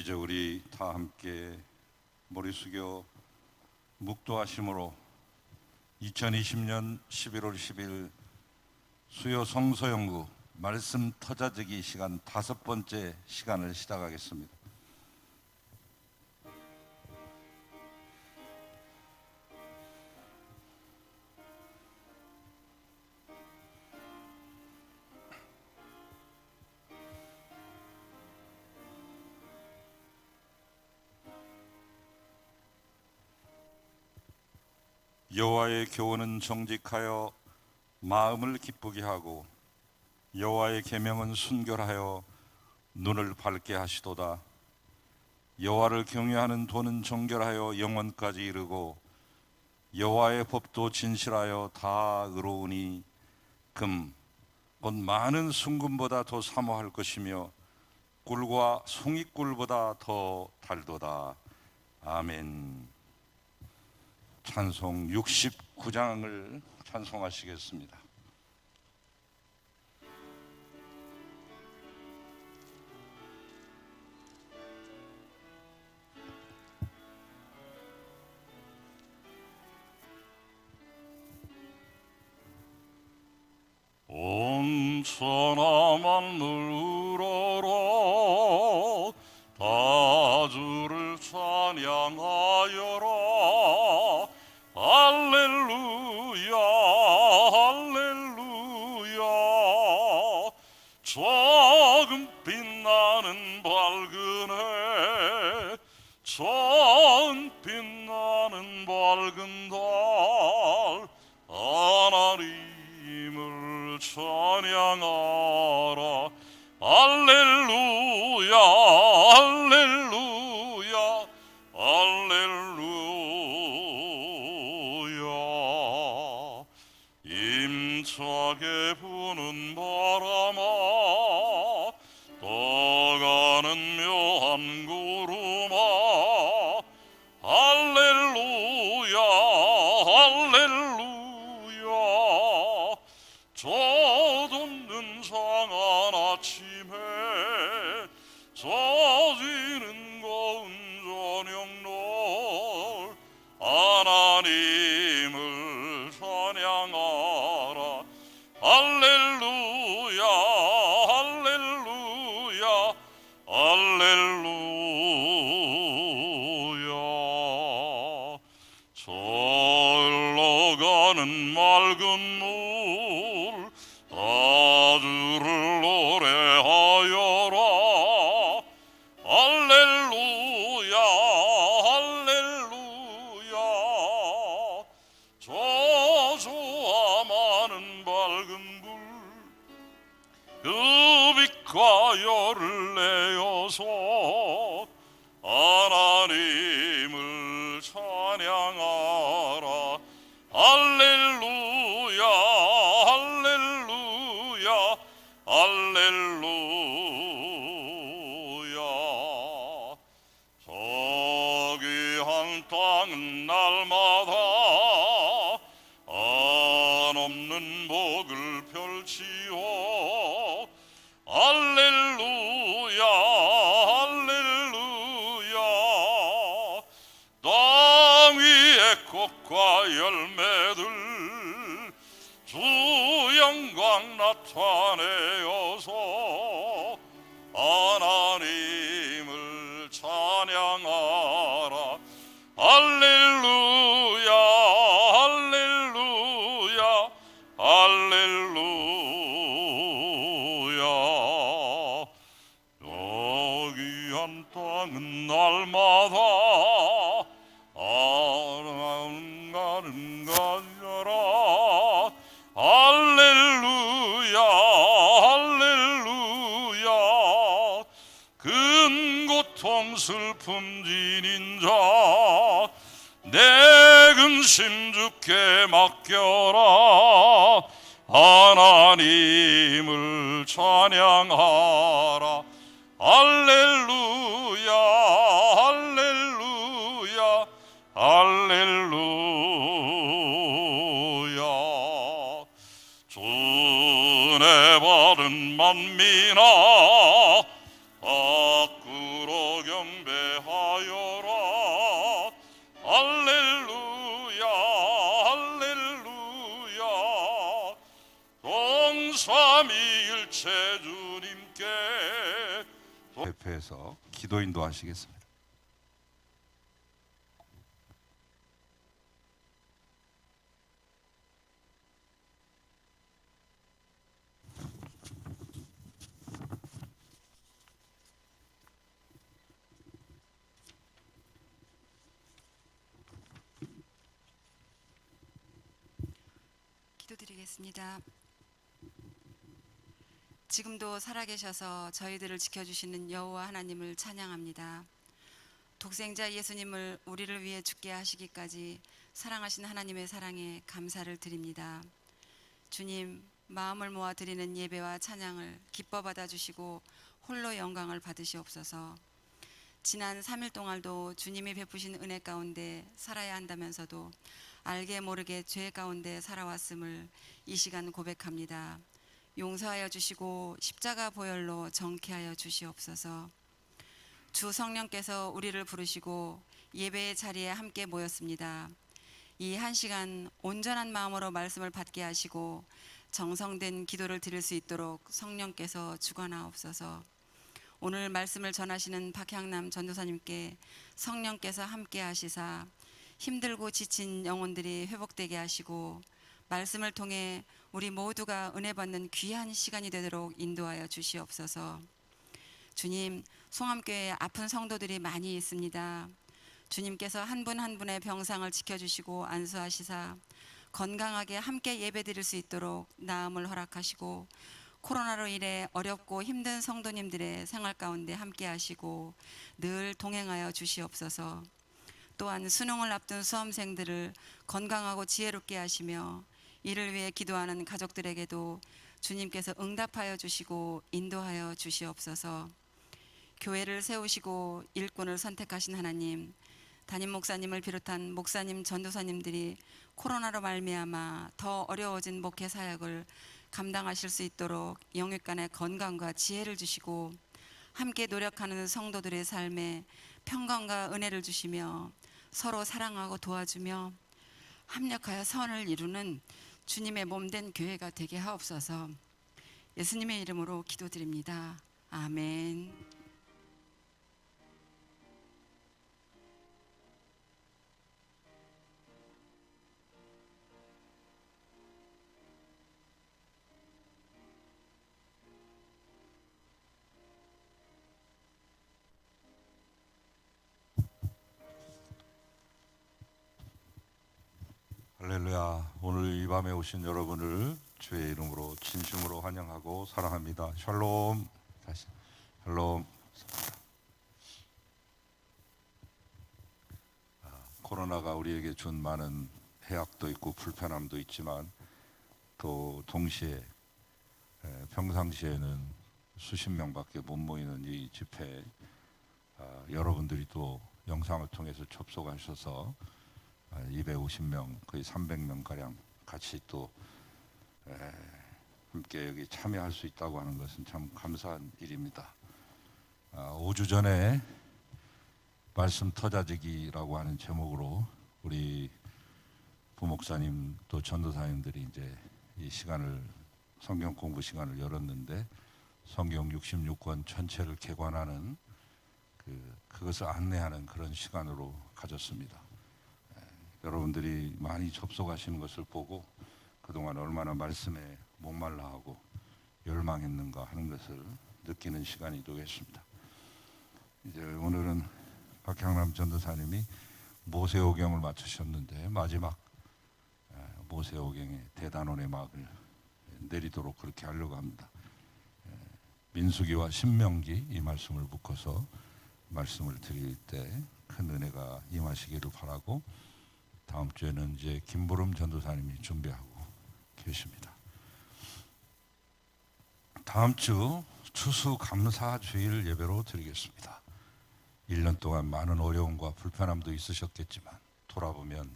이제 우리 다 함께 머리 숙여 묵도하심으로 2020년 11월 10일 수요 성서연구 말씀 터자지기 시간 5번째 시간을 시작하겠습니다. 여호와의 교훈은 정직하여 마음을 기쁘게 하고 여호와의 계명은 순결하여 눈을 밝게 하시도다. 여호와를 경외하는 도는 정결하여 영원까지 이르고 여호와의 법도 진실하여 다 의로우니 금 곧 많은 순금보다 더 사모할 것이며 꿀과 송이꿀보다 더 달도다. 아멘. 찬송 69장을 찬송하시겠습니다. 온 천하 만물 우러러 다 주를 찬양하여라. 할렐루야 할렐루야. 조금 빛나는 밝은 해 처음 빛나는 밝은 달 하나님을 찬양하라. 할렐루야 할렐루야 할렐루야. 힘차게 부는 바람아 떠가는 묘한 구름아 할렐루야 할렐루야. 젖없는 상한 아침에 젖이는 고운 저녁놀 하나님을 찬양하라. 할렐루야 할렐루야 할렐루야. 저흘러 가는 맑은 물 다주를 노래하여라. 할렐루야 할렐루야. 저주와 많은 밝은 불 그 빛과 열을 내어서 하나님을 찬양하라. 할렐루야 할렐루야 할렐루야. 저귀한 땅은 날마다 한없는 복을 펼치오. 할렐루야 할렐루야. 땅 위에 꽃과 열매들 주 영광 나타내어서 하나님을 찬양하라. 할렐루야 할렐루야 할렐루야. 여기한 땅은 날마다 아름가름 가져라. 할렐루야 할렐루야. 근 고통 슬픔 지닌 자 내 근심 주께 맡겨라. 하나님을 찬양하라. 할렐루야 할렐루야 할렐루야. 주내 받은 만민아 밖으로 경 경배하여라. 할렐루야 할렐루야. 동삼위일체 주님께 대표해서 기도 인도하시겠습니다. 기도드리겠습니다. 지금도 살아계셔서 저희들을 지켜주시는 여호와 하나님을 찬양합니다. 독생자 예수님을 우리를 위해 죽게 하시기까지 사랑하신 하나님의 사랑에 감사를 드립니다. 주님, 마음을 모아 드리는 예배와 찬양을 기뻐 받아주시고 홀로 영광을 받으시옵소서. 지난 3일 동안도 주님이 베푸신 은혜 가운데 살아야 한다면서도 알게 모르게 죄 가운데 살아왔음을 이 시간 고백합니다. 용서하여 주시고 십자가 보혈로 정케하여 주시옵소서. 주 성령께서 우리를 부르시고 예배의 자리에 함께 모였습니다. 이 한 시간 온전한 마음으로 말씀을 받게 하시고 정성된 기도를 드릴 수 있도록 성령께서 주관하옵소서. 오늘 말씀을 전하시는 박향남 전도사님께 성령께서 함께 하시사 힘들고 지친 영혼들이 회복되게 하시고 말씀을 통해 우리 모두가 은혜 받는 귀한 시간이 되도록 인도하여 주시옵소서. 주님, 송암교회에 아픈 성도들이 많이 있습니다. 주님께서 한 분 한 분의 병상을 지켜주시고 안수하시사 건강하게 함께 예배드릴 수 있도록 나음을 허락하시고 코로나로 인해 어렵고 힘든 성도님들의 생활 가운데 함께 하시고 늘 동행하여 주시옵소서. 또한 수능을 앞둔 수험생들을 건강하고 지혜롭게 하시며 이를 위해 기도하는 가족들에게도 주님께서 응답하여 주시고 인도하여 주시옵소서. 교회를 세우시고 일꾼을 선택하신 하나님, 담임 목사님을 비롯한 목사님, 전도사님들이 코로나로 말미암아 더 어려워진 목회 사역을 감당하실 수 있도록 영육간의 건강과 지혜를 주시고 함께 노력하는 성도들의 삶에 평강과 은혜를 주시며 서로 사랑하고 도와주며 합력하여 선을 이루는 주님의 몸된 교회가 되게 하옵소서. 예수님의 이름으로 기도드립니다. 아멘. 할렐루야. 오늘 이 밤에 오신 여러분을 주의 이름으로 진심으로 환영하고 사랑합니다. 샬롬. 다시 샬롬. 코로나가 우리에게 준 많은 해악도 있고 불편함도 있지만 또 동시에 평상시에는 수십 명밖에 못 모이는 이 집회에 여러분들이 또 영상을 통해서 접속하셔서 250명, 거의 300명 가량 같이 또 함께 여기 참여할 수 있다고 하는 것은 참 감사한 일입니다. 5주 전에 말씀 터자지기라고 하는 제목으로 우리 부목사님 또 전도사님들이 이제 이 시간을 성경 공부 시간을 열었는데 성경 66권 전체를 개관하는 그것을 안내하는 그런 시간으로 가졌습니다. 여러분들이 많이 접속하시는 것을 보고 그동안 얼마나 말씀에 목말라하고 열망했는가 하는 것을 느끼는 시간이 되겠습니다. 이제 오늘은 박향남 전도사님이 모세오경을 맡으셨는데 마지막 모세오경의 대단원의 막을 내리도록 그렇게 하려고 합니다. 민수기와 신명기 이 말씀을 묶어서 말씀을 드릴 때 큰 은혜가 임하시기를 바라고 다음 주에는 이제 김보름 전도사님이 준비하고 계십니다. 다음 주 추수감사주일 예배로 드리겠습니다. 1년 동안 많은 어려움과 불편함도 있으셨겠지만 돌아보면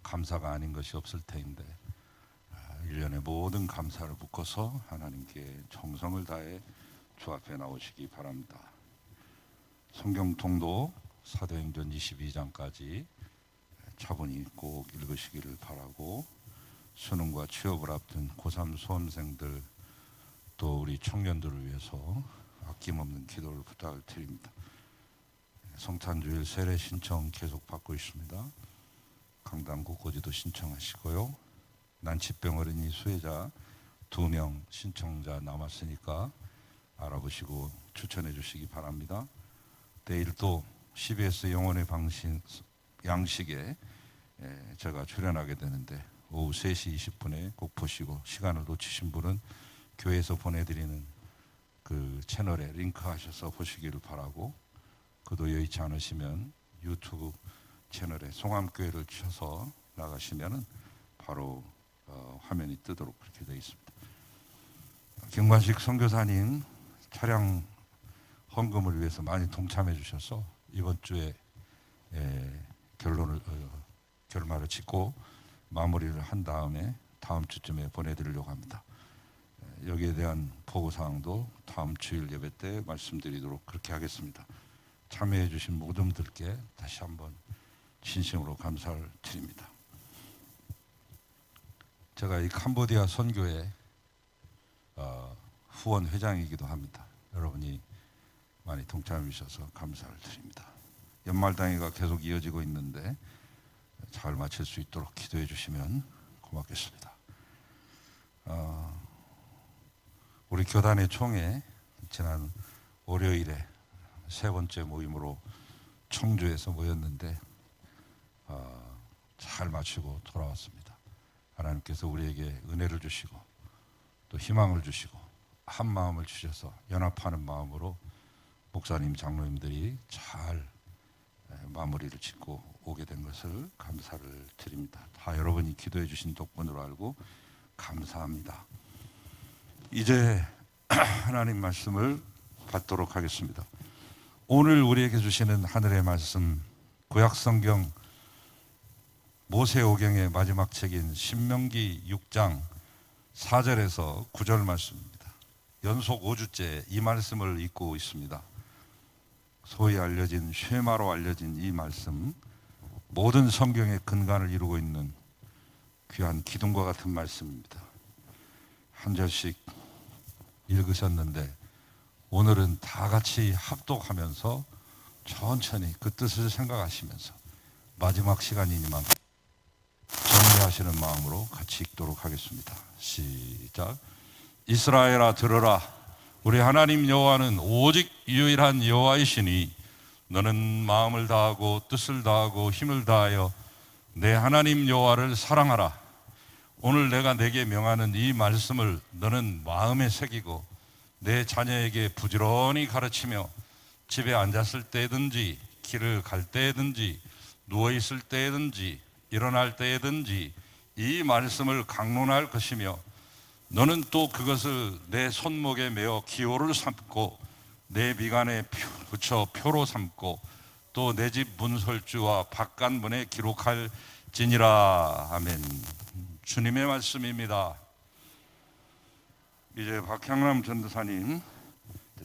감사가 아닌 것이 없을 터인데 1년의 모든 감사를 묶어서 하나님께 정성을 다해 주 앞에 나오시기 바랍니다. 성경통도 사도행전 22장까지 차분히 꼭 읽으시기를 바라고, 수능과 취업을 앞둔 고3 수험생들 또 우리 청년들을 위해서 아낌없는 기도를 부탁을 드립니다. 성탄주일 세례 신청 계속 받고 있습니다. 강당 곳곳에도 신청하시고요. 난치병 어린이 수혜자 2명 신청자 남았으니까 알아보시고 추천해 주시기 바랍니다. 내일 또 CBS 영혼의 양식에 제가 출연하게 되는데 오후 3시 20분에 꼭 보시고, 시간을 놓치신 분은 교회에서 보내드리는 그 채널에 링크하셔서 보시기를 바라고, 그도 여의치 않으시면 유튜브 채널에 송암교회를 쳐서 나가시면은 바로 화면이 뜨도록 그렇게 되어 있습니다. 김관식 선교사님 차량 헌금을 위해서 많이 동참해 주셔서 이번 주에 결말을 짓고 마무리를 한 다음에 다음 주쯤에 보내드리려고 합니다. 여기에 대한 보고사항도 다음 주일 예배 때 말씀드리도록 그렇게 하겠습니다. 참여해 주신 모든 분들께 다시 한번 진심으로 감사를 드립니다. 제가 이 캄보디아 선교회 후원 회장이기도 합니다. 여러분이 많이 동참해 주셔서 감사를 드립니다. 연말당회가 계속 이어지고 있는데 잘 마칠 수 있도록 기도해 주시면 고맙겠습니다. 우리 교단의 총회 지난 월요일에 3번째 모임으로 청주에서 모였는데 잘 마치고 돌아왔습니다. 하나님께서 우리에게 은혜를 주시고 또 희망을 주시고 한 마음을 주셔서 연합하는 마음으로 목사님, 장로님들이 잘 마무리를 짓고 오게 된 것을 감사를 드립니다. 다 여러분이 기도해 주신 덕분으로 알고 감사합니다. 이제 하나님 말씀을 받도록 하겠습니다. 오늘 우리에게 주시는 하늘의 말씀, 구약성경 모세오경의 마지막 책인 신명기 6장 4절에서 9절 말씀입니다. 연속 5주째 이 말씀을 읽고 있습니다. 소위 알려진 쉐마로 알려진 이 말씀, 모든 성경의 근간을 이루고 있는 귀한 기둥과 같은 말씀입니다. 한 절씩 읽으셨는데 오늘은 다 같이 합독하면서 천천히 그 뜻을 생각하시면서 마지막 시간이니만 정리하시는 마음으로 같이 읽도록 하겠습니다. 시작. 이스라엘아 들으라. 우리 하나님 여호와는 오직 유일한 여호와이시니 너는 마음을 다하고 뜻을 다하고 힘을 다하여 내 하나님 여호와를 사랑하라. 오늘 내가 내게 명하는 이 말씀을 너는 마음에 새기고 내 자녀에게 부지런히 가르치며 집에 앉았을 때든지 길을 갈 때든지 누워있을 때든지 일어날 때든지 이 말씀을 강론할 것이며 너는 또 그것을 내 손목에 메어 기호를 삼고 내 미간에 붙여 표로 삼고 또 내 집 문설주와 바깥문에 기록할지니라. 아멘. 주님의 말씀입니다. 이제 박향남 전도사님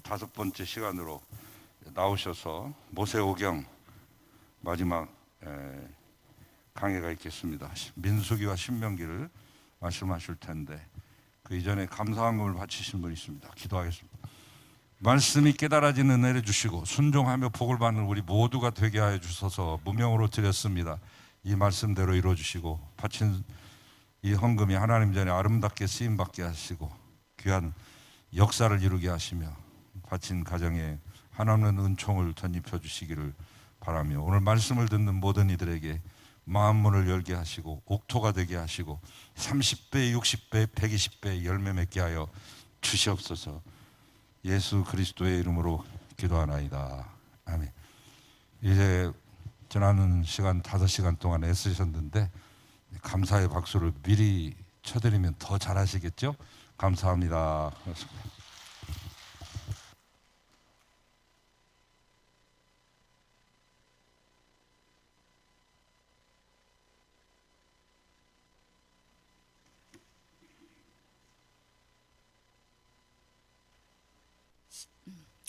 5번째 시간으로 나오셔서 모세오경 마지막 강해가 있겠습니다. 민수기와 신명기를 말씀하실 텐데 그 이전에 감사한금을 바치신 분이 있습니다. 기도하겠습니다. 말씀이 깨달아지는 은혜를 주시고 순종하며 복을 받는 우리 모두가 되게 하여 주셔서 무명으로 드렸습니다. 이 말씀대로 이루어 주시고 바친 이 헌금이 하나님 전에 아름답게 쓰임받게 하시고 귀한 역사를 이루게 하시며 바친 가정에 하나님의 은총을 덧입혀 주시기를 바라며 오늘 말씀을 듣는 모든 이들에게 마음문을 열게 하시고 옥토가 되게 하시고 30배, 60배, 120배 열매 맺게 하여 주시옵소서. 예수 그리스도의 이름으로 기도하나이다. 아멘. 이제 지나는 시간 5시간 동안 애쓰셨는데 감사의 박수를 미리 쳐드리면 더 잘하시겠죠? 감사합니다.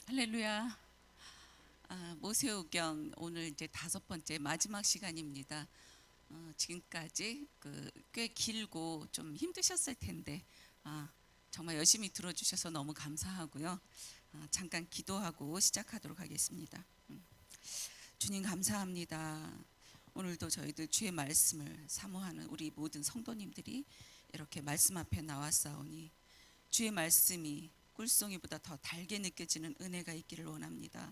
할렐루야. 모세오경 오늘 이제 5번째 마지막 시간입니다. 지금까지 꽤 길고 좀 힘드셨을 텐데 정말 열심히 들어주셔서 너무 감사하고요. 잠깐 기도하고 시작하도록 하겠습니다. 주님 감사합니다. 오늘도 저희들 주의 말씀을 사모하는 우리 모든 성도님들이 이렇게 말씀 앞에 나왔사오니 주의 말씀이 꿀송이보다 더 달게 느껴지는 은혜가 있기를 원합니다.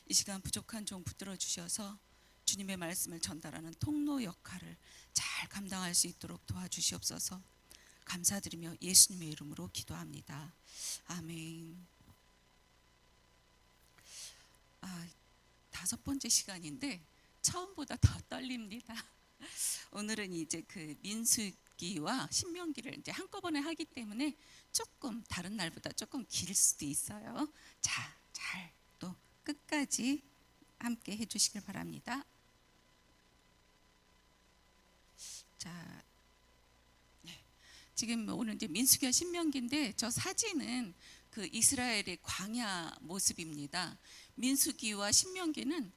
이 시간 부족한 종 붙들어 주셔서 주님의 말씀을 전달하는 통로 역할을 잘 감당할 수 있도록 도와주시옵소서. 감사드리며 예수님의 이름으로 기도합니다. 아멘. 5번째 시간인데 처음보다 더 떨립니다. 오늘은 이제 그 민수기와 신명기를 이제 한꺼번에 하기 때문에 조금 다른 날보다 조금 길 수도 있어요. 자, 잘 또 끝까지 함께 해주시길 바랍니다. 자, 지금 오늘 이제 민수기와 신명기인데 저 사진은 그 이스라엘의 광야 모습입니다. 민수기와 신명기는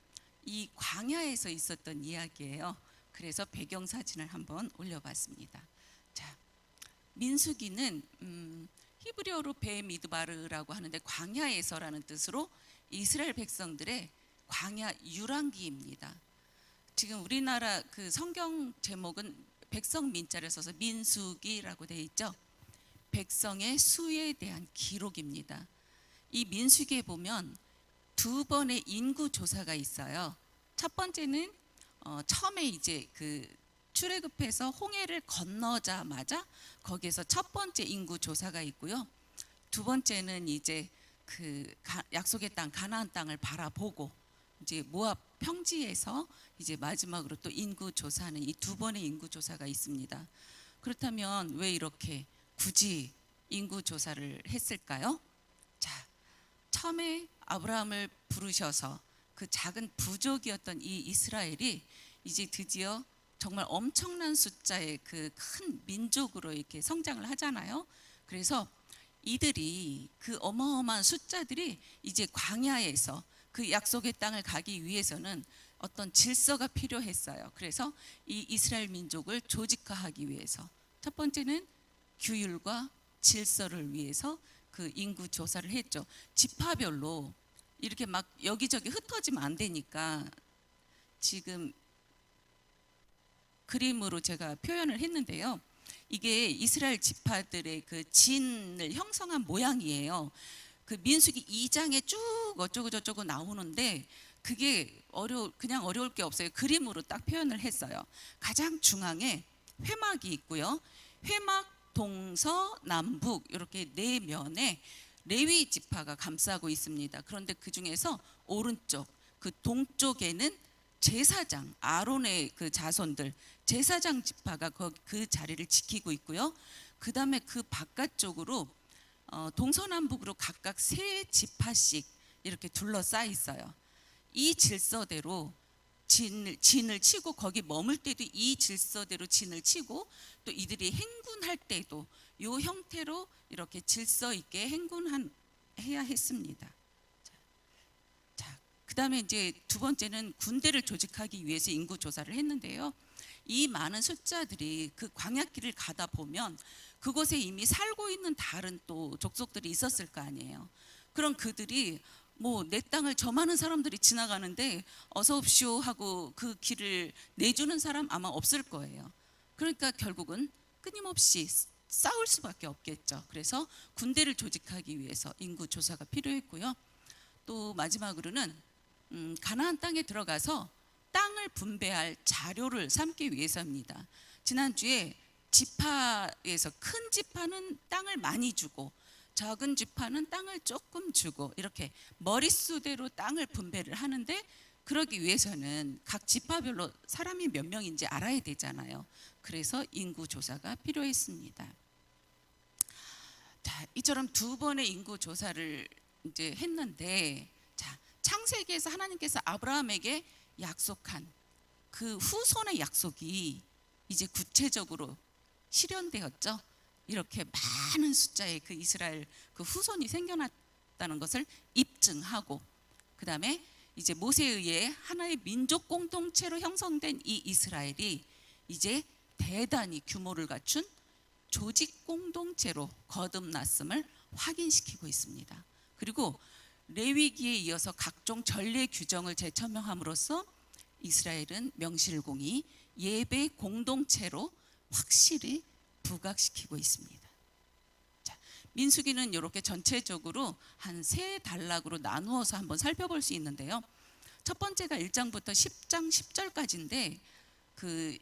이 광야에서 있었던 이야기예요. 그래서 배경 사진을 한번 올려봤습니다. 자, 민수기는 히브리어로 베미드바르라고 하는데 광야에서라는 뜻으로 이스라엘 백성들의 광야 유랑기입니다. 지금 우리나라 그 성경 제목은 백성 민자를 써서 민수기라고 되어 있죠. 백성의 수에 대한 기록입니다. 이 민수기에 보면 2번의 인구 조사가 있어요. 첫 번째는 처음에 이제 그 출애굽해서 홍해를 건너자마자 거기에서 첫 번째 인구 조사가 있고요. 두 번째는 이제 그 약속의 땅 가나안 땅을 바라보고 이제 모압 평지에서 이제 마지막으로 또 인구 조사하는 이 2번의 인구 조사가 있습니다. 그렇다면 왜 이렇게 굳이 인구 조사를 했을까요? 자, 처음에 아브라함을 부르셔서 그 작은 부족이었던 이 이스라엘이 이제 드디어 정말 엄청난 숫자의 그 큰 민족으로 이렇게 성장을 하잖아요. 그래서 이들이 그 어마어마한 숫자들이 이제 광야에서 그 약속의 땅을 가기 위해서는 어떤 질서가 필요했어요. 그래서 이 이스라엘 민족을 조직화하기 위해서 첫 번째는 규율과 질서를 위해서 그 인구 조사를 했죠. 지파별로 이렇게 막 여기저기 흩어지면 안 되니까 지금 그림으로 제가 표현을 했는데요. 이게 이스라엘 지파들의 그 진을 형성한 모양이에요. 그 민수기 2장에 쭉 어쩌고 저쩌고 나오는데 그게 그냥 어려울 게 없어요. 그림으로 딱 표현을 했어요. 가장 중앙에 회막이 있고요. 회막 동서남북 이렇게 4면에 레위 지파가 감싸고 있습니다. 그런데 그 중에서 오른쪽 그 동쪽에는 제사장 아론의 그 자손들 제사장 지파가 그 자리를 지키고 있고요. 그 다음에 그 바깥쪽으로 동서남북으로 각각 3지파씩 이렇게 둘러싸 있어요. 이 질서대로 진을 치고 거기 머물 때도 이 질서대로 진을 치고 또 이들이 행군할 때도 이 형태로 이렇게 질서 있게 행군해야 했습니다. 자, 그다음에 이제 두 번째는 군대를 조직하기 위해서 인구 조사를 했는데요. 이 많은 숫자들이 그 광야길을 가다 보면 그곳에 이미 살고 있는 다른 또 족속들이 있었을 거 아니에요. 그럼 그들이 뭐 내 땅을 저 많은 사람들이 지나가는데 어서 옵시오 하고 그 길을 내주는 사람 아마 없을 거예요. 그러니까 결국은 끊임없이 싸울 수밖에 없겠죠. 그래서 군대를 조직하기 위해서 인구 조사가 필요했고요. 또 마지막으로는 가나안 땅에 들어가서 땅을 분배할 자료를 삼기 위해서입니다. 지난주에 지파에서 큰 지파는 땅을 많이 주고 적은 지파는 땅을 조금 주고 이렇게 머릿수대로 땅을 분배를 하는데 그러기 위해서는 각 지파별로 사람이 몇 명인지 알아야 되잖아요. 그래서 인구 조사가 필요했습니다. 자, 이처럼 2번의 인구 조사를 이제 했는데 자, 창세기에서 하나님께서 아브라함에게 약속한 그 후손의 약속이 이제 구체적으로 실현되었죠. 이렇게 많은 숫자의 그 이스라엘 그 후손이 생겨났다는 것을 입증하고 그다음에 이제 모세에 의해 하나의 민족 공동체로 형성된 이 이스라엘이 이제 대단히 규모를 갖춘 조직 공동체로 거듭났음을 확인시키고 있습니다. 그리고 레위기에 이어서 각종 전례 규정을 재천명함으로써 이스라엘은 명실공히 예배 공동체로 확실히 부각시키고 있습니다. 자, 민수기는 이렇게 전체적으로 한 세 단락으로 나누어서 한번 살펴볼 수 있는데요. 첫 번째가 1장부터 10장 10절까지인데 그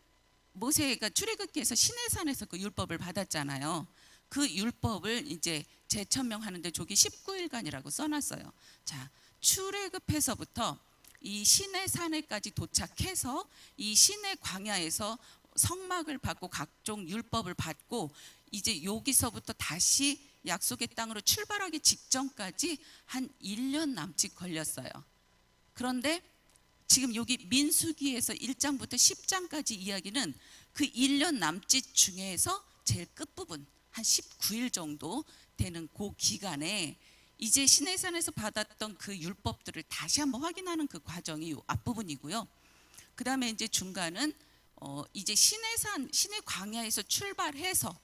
모세가 출애굽기에서 시내산에서 그 율법을 받았잖아요. 그 율법을 이제 재천명하는데 저기 19일간이라고 써놨어요. 자, 출애굽해서부터 이 시내산에까지 도착해서 이 시내 광야에서 성막을 받고 각종 율법을 받고 이제 여기서부터 다시 약속의 땅으로 출발하기 직전까지 한 1년 남짓 걸렸어요. 그런데 지금 여기 민수기에서 1장부터 10장까지 이야기는 그 1년 남짓 중에서 제일 끝부분 한 19일 정도 되는 그 기간에 이제 시내산에서 받았던 그 율법들을 다시 한번 확인하는 그 과정이 이 앞부분이고요. 그 다음에 이제 중간은 이제 시내 광야에서 출발해서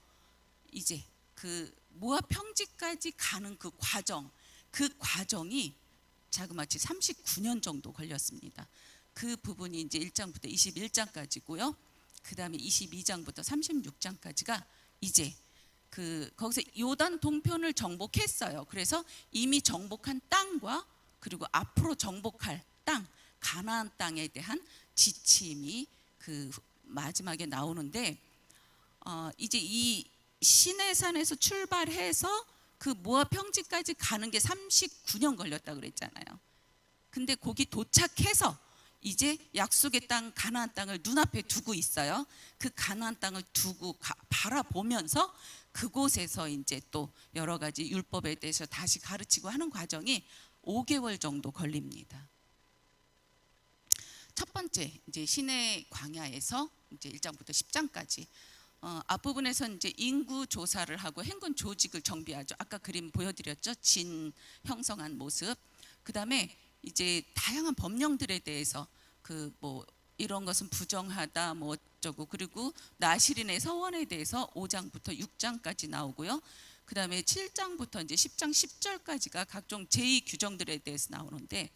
이제 그 모압 평지까지 가는 그 과정이 자그마치 39년 정도 걸렸습니다. 그 부분이 이제 1장부터 21장까지고요. 그 다음에 22장부터 36장까지가 이제 거기서 요단 동편을 정복했어요. 그래서 이미 정복한 땅과 그리고 앞으로 정복할 땅, 가나안 땅에 대한 지침이 그 마지막에 나오는데 이제 이 시내산에서 출발해서 그 모압 평지까지 가는 게 39년 걸렸다고 그랬잖아요. 근데 거기 도착해서 이제 약속의 땅 가나안 땅을 눈앞에 두고 있어요. 그 가나안 땅을 두고 바라보면서 그곳에서 이제 또 여러 가지 율법에 대해서 다시 가르치고 하는 과정이 5개월 정도 걸립니다. 첫 번째 이제 시내 광야에서 이제 1장부터 10장까지 앞부분에서 이제 인구 조사를 하고 행군 조직을 정비하죠. 아까 그림 보여드렸죠. 진 형성한 모습. 그 다음에 이제 다양한 법령들에 대해서 그 뭐 이런 것은 부정하다 뭐 어쩌고 그리고 나시린의 서원에 대해서 5장부터 6장까지 나오고요. 그 다음에 7장부터 이제 10장 10절까지가 각종 제2 규정들에 대해서 나오는데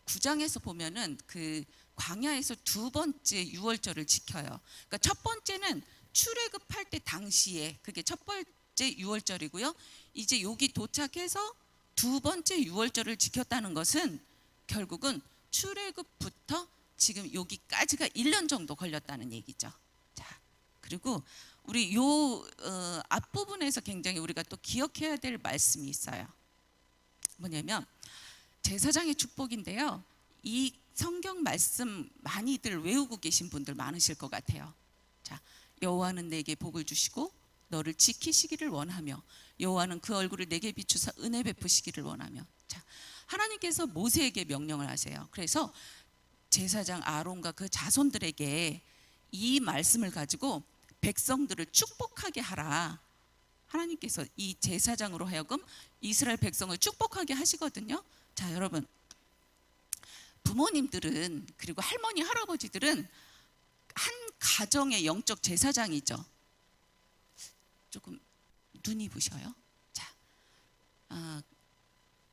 9장에서 보면은 그 광야에서 두 번째 유월절을 지켜요. 그러니까 첫 번째는 출애굽할 때 당시에 그게 첫 번째 유월절이고요. 이제 여기 도착해서 두 번째 유월절을 지켰다는 것은 결국은 출애굽부터 지금 여기까지가 1년 정도 걸렸다는 얘기죠. 자, 그리고 우리 요 앞부분에서 굉장히 우리가 또 기억해야 될 말씀이 있어요. 뭐냐면 제사장의 축복인데요. 이 성경 말씀 많이들 외우고 계신 분들 많으실 것 같아요. 자, 여호와는 내게 복을 주시고 너를 지키시기를 원하며 여호와는 그 얼굴을 내게 비추사 은혜 베푸시기를 원하며. 자, 하나님께서 모세에게 명령을 하세요. 그래서 제사장 아론과 그 자손들에게 이 말씀을 가지고 백성들을 축복하게 하라. 하나님께서 이 제사장으로 하여금 이스라엘 백성을 축복하게 하시거든요. 자, 여러분 부모님들은 그리고 할머니 할아버지들은 한 가정의 영적 제사장이죠. 조금 눈이 부셔요. 자,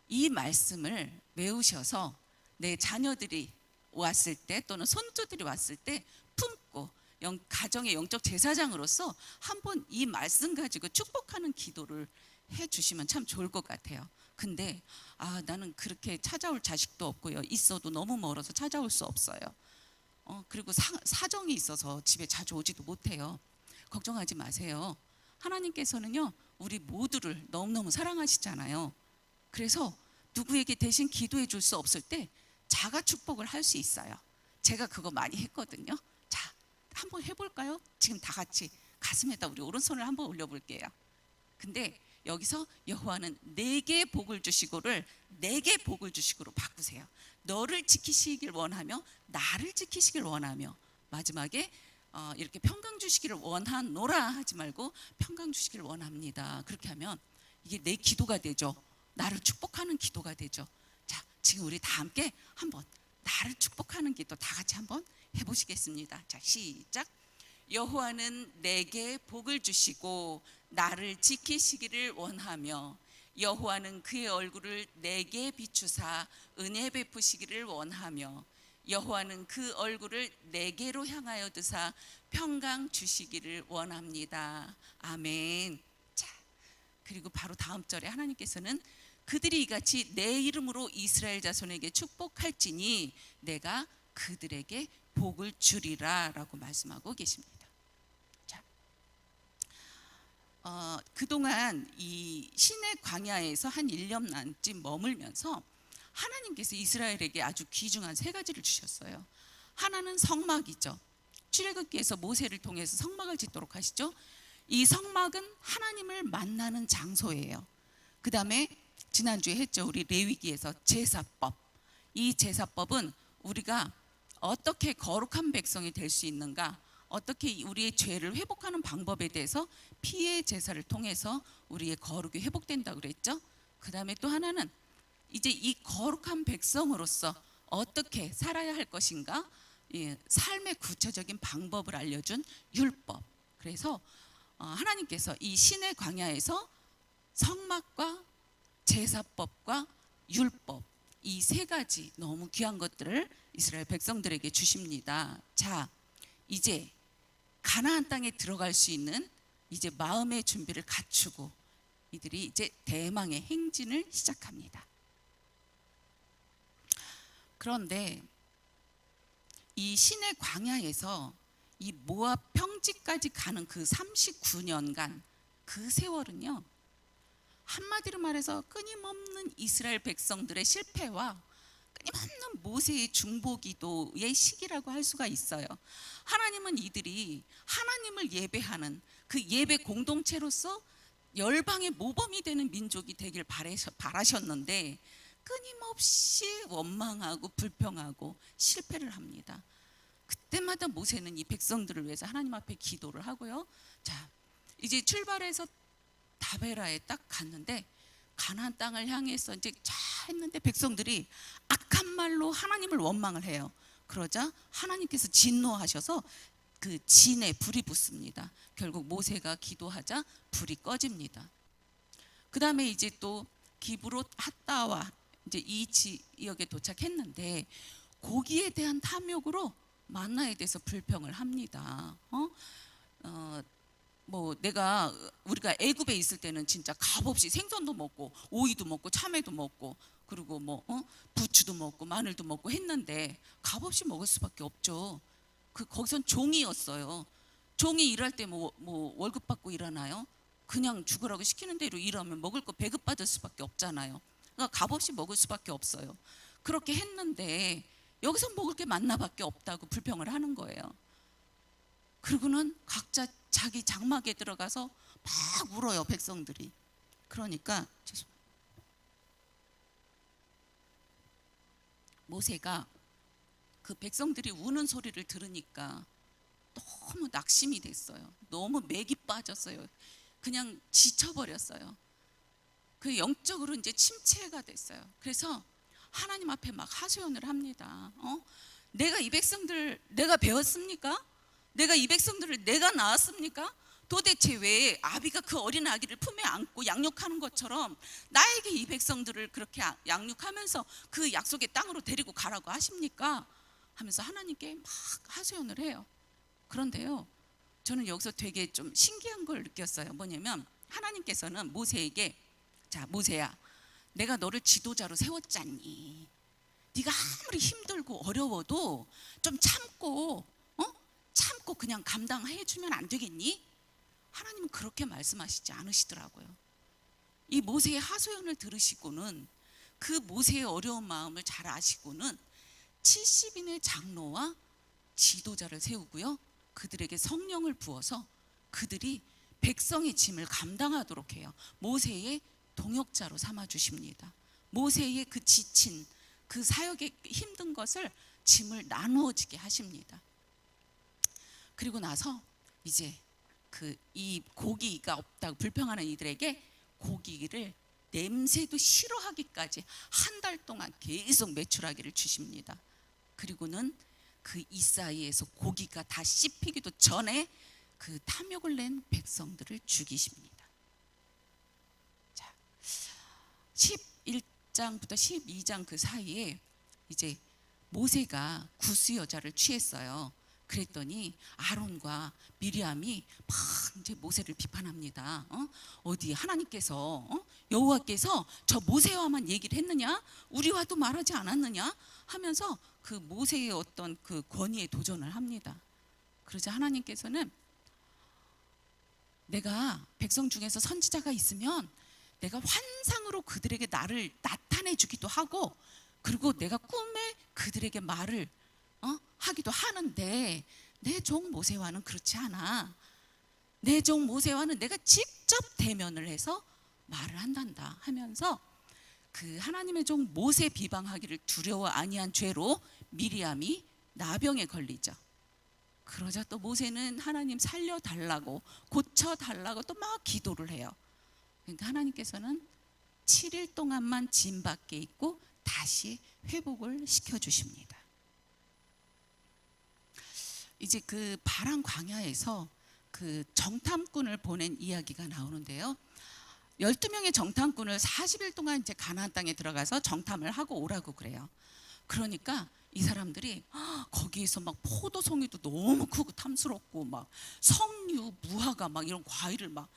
이 말씀을 외우셔서 내 자녀들이 왔을 때 또는 손주들이 왔을 때 품고 가정의 영적 제사장으로서 한번 이 말씀 가지고 축복하는 기도를 해주시면 참 좋을 것 같아요. 근데 나는 그렇게 찾아올 자식도 없고요. 있어도 너무 멀어서 찾아올 수 없어요. 그리고 사정이 있어서 집에 자주 오지도 못해요. 걱정하지 마세요. 하나님께서는요 우리 모두를 너무너무 사랑하시잖아요. 그래서 누구에게 대신 기도해 줄 수 없을 때 자가 축복을 할 수 있어요. 제가 그거 많이 했거든요. 자, 한번 해볼까요? 지금 다 같이 가슴에다 우리 오른손을 한번 올려볼게요. 근데 여기서 여호와는 내게 복을 주시고를 내게 복을 주시고로 바꾸세요. 너를 지키시길 원하며 나를 지키시길 원하며 마지막에 이렇게 평강 주시기를 원하노라 하지 말고 평강 주시기를 원합니다. 그렇게 하면 이게 내 기도가 되죠. 나를 축복하는 기도가 되죠. 자, 지금 우리 다 함께 한번 나를 축복하는 기도 다 같이 한번 해보시겠습니다. 자, 시작. 여호와는 내게 복을 주시고 나를 지키시기를 원하며 여호와는 그의 얼굴을 내게 비추사 은혜 베푸시기를 원하며 여호와는 그 얼굴을 내게로 향하여 드사 평강 주시기를 원합니다. 아멘. 자, 그리고 바로 다음 절에 하나님께서는 그들이 이같이 내 이름으로 이스라엘 자손에게 축복할지니 내가 그들에게 복을 주리라 라고 말씀하고 계십니다. 자, 그동안 이 시내 광야에서 한 1년쯤 머물면서 하나님께서 이스라엘에게 아주 귀중한 세 가지를 주셨어요. 하나는 성막이죠. 출애굽기에서 모세를 통해서 성막을 짓도록 하시죠. 이 성막은 하나님을 만나는 장소예요. 그 다음에 지난주에 했죠. 우리 레위기에서 제사법. 이 제사법은 우리가 어떻게 거룩한 백성이 될 수 있는가, 어떻게 우리의 죄를 회복하는 방법에 대해서 피의 제사를 통해서 우리의 거룩이 회복된다고 그랬죠. 그 다음에 또 하나는 이제 이 거룩한 백성으로서 어떻게 살아야 할 것인가, 삶의 구체적인 방법을 알려준 율법. 그래서 하나님께서 이 신의 광야에서 성막과 제사법과 율법, 이 세 가지 너무 귀한 것들을 이스라엘 백성들에게 주십니다. 자, 이제 가나안 땅에 들어갈 수 있는 이제 마음의 준비를 갖추고 이들이 이제 대망의 행진을 시작합니다. 그런데 이 신의 광야에서 이 모압 평지까지 가는 그 39년간 그 세월은요, 한마디로 말해서 끊임없는 이스라엘 백성들의 실패와 끊임없는 모세의 중보기도의 시기라고 할 수가 있어요. 하나님은 이들이 하나님을 예배하는 그 예배 공동체로서 열방의 모범이 되는 민족이 되길 바라셨는데 끊임없이 원망하고 불평하고 실패를 합니다. 그때마다 모세는 이 백성들을 위해서 하나님 앞에 기도를 하고요. 자, 이제 출발해서 다베라에 딱 갔는데 가나안 땅을 향해서 이제 자 했는데 백성들이 악한 말로 하나님을 원망을 해요. 그러자 하나님께서 진노하셔서 그 진에 불이 붙습니다. 결국 모세가 기도하자 불이 꺼집니다. 그 다음에 이제 또 기브롯 핫다와 이제 이 지역에 도착했는데 고기에 대한 탐욕으로 만나에 대해서 불평을 합니다. 우리가 애굽에 있을 때는 진짜 값없이 생선도 먹고 오이도 먹고 참외도 먹고 그리고 부추도 먹고 마늘도 먹고 했는데 값없이 먹을 수밖에 없죠. 거기선 종이었어요. 종이 일할 때 월급 받고 일하나요? 그냥 죽으라고 시키는 대로 일하면 먹을 거 배급받을 수밖에 없잖아요. 그러니까 값없이 먹을 수밖에 없어요. 그렇게 했는데 여기서 먹을 게 만나밖에 없다고 불평을 하는 거예요. 그리고는 각자 자기 장막에 들어가서 막 울어요, 백성들이. 그러니까 모세가 그 백성들이 우는 소리를 들으니까 너무 낙심이 됐어요. 너무 맥이 빠졌어요. 그냥 지쳐버렸어요. 그 영적으로 이제 침체가 됐어요. 그래서 하나님 앞에 막 하소연을 합니다. 내가 이 백성들 내가 배웠습니까? 내가 이 백성들을 내가 낳았습니까? 도대체 왜 아비가 그 어린 아기를 품에 안고 양육하는 것처럼 나에게 이 백성들을 그렇게 양육하면서 그 약속의 땅으로 데리고 가라고 하십니까? 하면서 하나님께 막 하소연을 해요. 그런데요, 저는 여기서 되게 좀 신기한 걸 느꼈어요. 뭐냐면 하나님께서는 모세에게, 자 모세야, 내가 너를 지도자로 세웠잖니. 네가 아무리 힘들고 어려워도 좀 참고 그냥 감당해주면 안 되겠니? 하나님은 그렇게 말씀하시지 않으시더라고요. 이 모세의 하소연을 들으시고는 그 모세의 어려운 마음을 잘 아시고는 70인의 장로와 지도자를 세우고요, 그들에게 성령을 부어서 그들이 백성의 짐을 감당하도록 해요. 모세의 동역자로 삼아 주십니다. 모세의 그 지친 그 사역의 힘든 것을 짐을 나누어지게 하십니다. 그리고 나서 이제 이 고기가 없다고 불평하는 이들에게 고기를 냄새도 싫어하기까지 한 달 동안 계속 매출하기를 주십니다. 그리고는 그 이 사이에서 고기가 다 씹히기도 전에 그 탐욕을 낸 백성들을 죽이십니다. 자, 11장부터 12장 그 사이에 이제 모세가 구스 여자를 취했어요. 그랬더니 아론과 미리암이 막 이제 모세를 비판합니다. 어디 하나님께서 여호와께서 저 모세와만 얘기를 했느냐? 우리와도 말하지 않았느냐? 하면서 그 모세의 어떤 그 권위에 도전을 합니다. 그러자 하나님께서는 내가 백성 중에서 선지자가 있으면 내가 환상으로 그들에게 나를 나타내 주기도 하고, 그리고 내가 꿈에 그들에게 말을 하기도 하는데 내 종 모세와는 그렇지 않아. 내 종 모세와는 내가 직접 대면을 해서 말을 한단다 하면서 그 하나님의 종 모세 비방하기를 두려워 아니한 죄로 미리암이 나병에 걸리죠. 그러자 또 모세는 하나님 살려달라고 고쳐달라고 또 막 기도를 해요. 그러니까 하나님께서는 7일 동안만 짐 밖에 있고 다시 회복을 시켜주십니다. 이제 그 바란 광야에서 그 정탐꾼을 보낸 이야기가 나오는데요. 12명의 정탐꾼을 40일 동안 이제 가나안 땅에 들어가서 정탐을 하고 오라고 그래요. 그러니까 이 사람들이 거기에서 막 포도송이도 너무 크고 탐스럽고 막 석류, 무화과 막 이런 과일을 막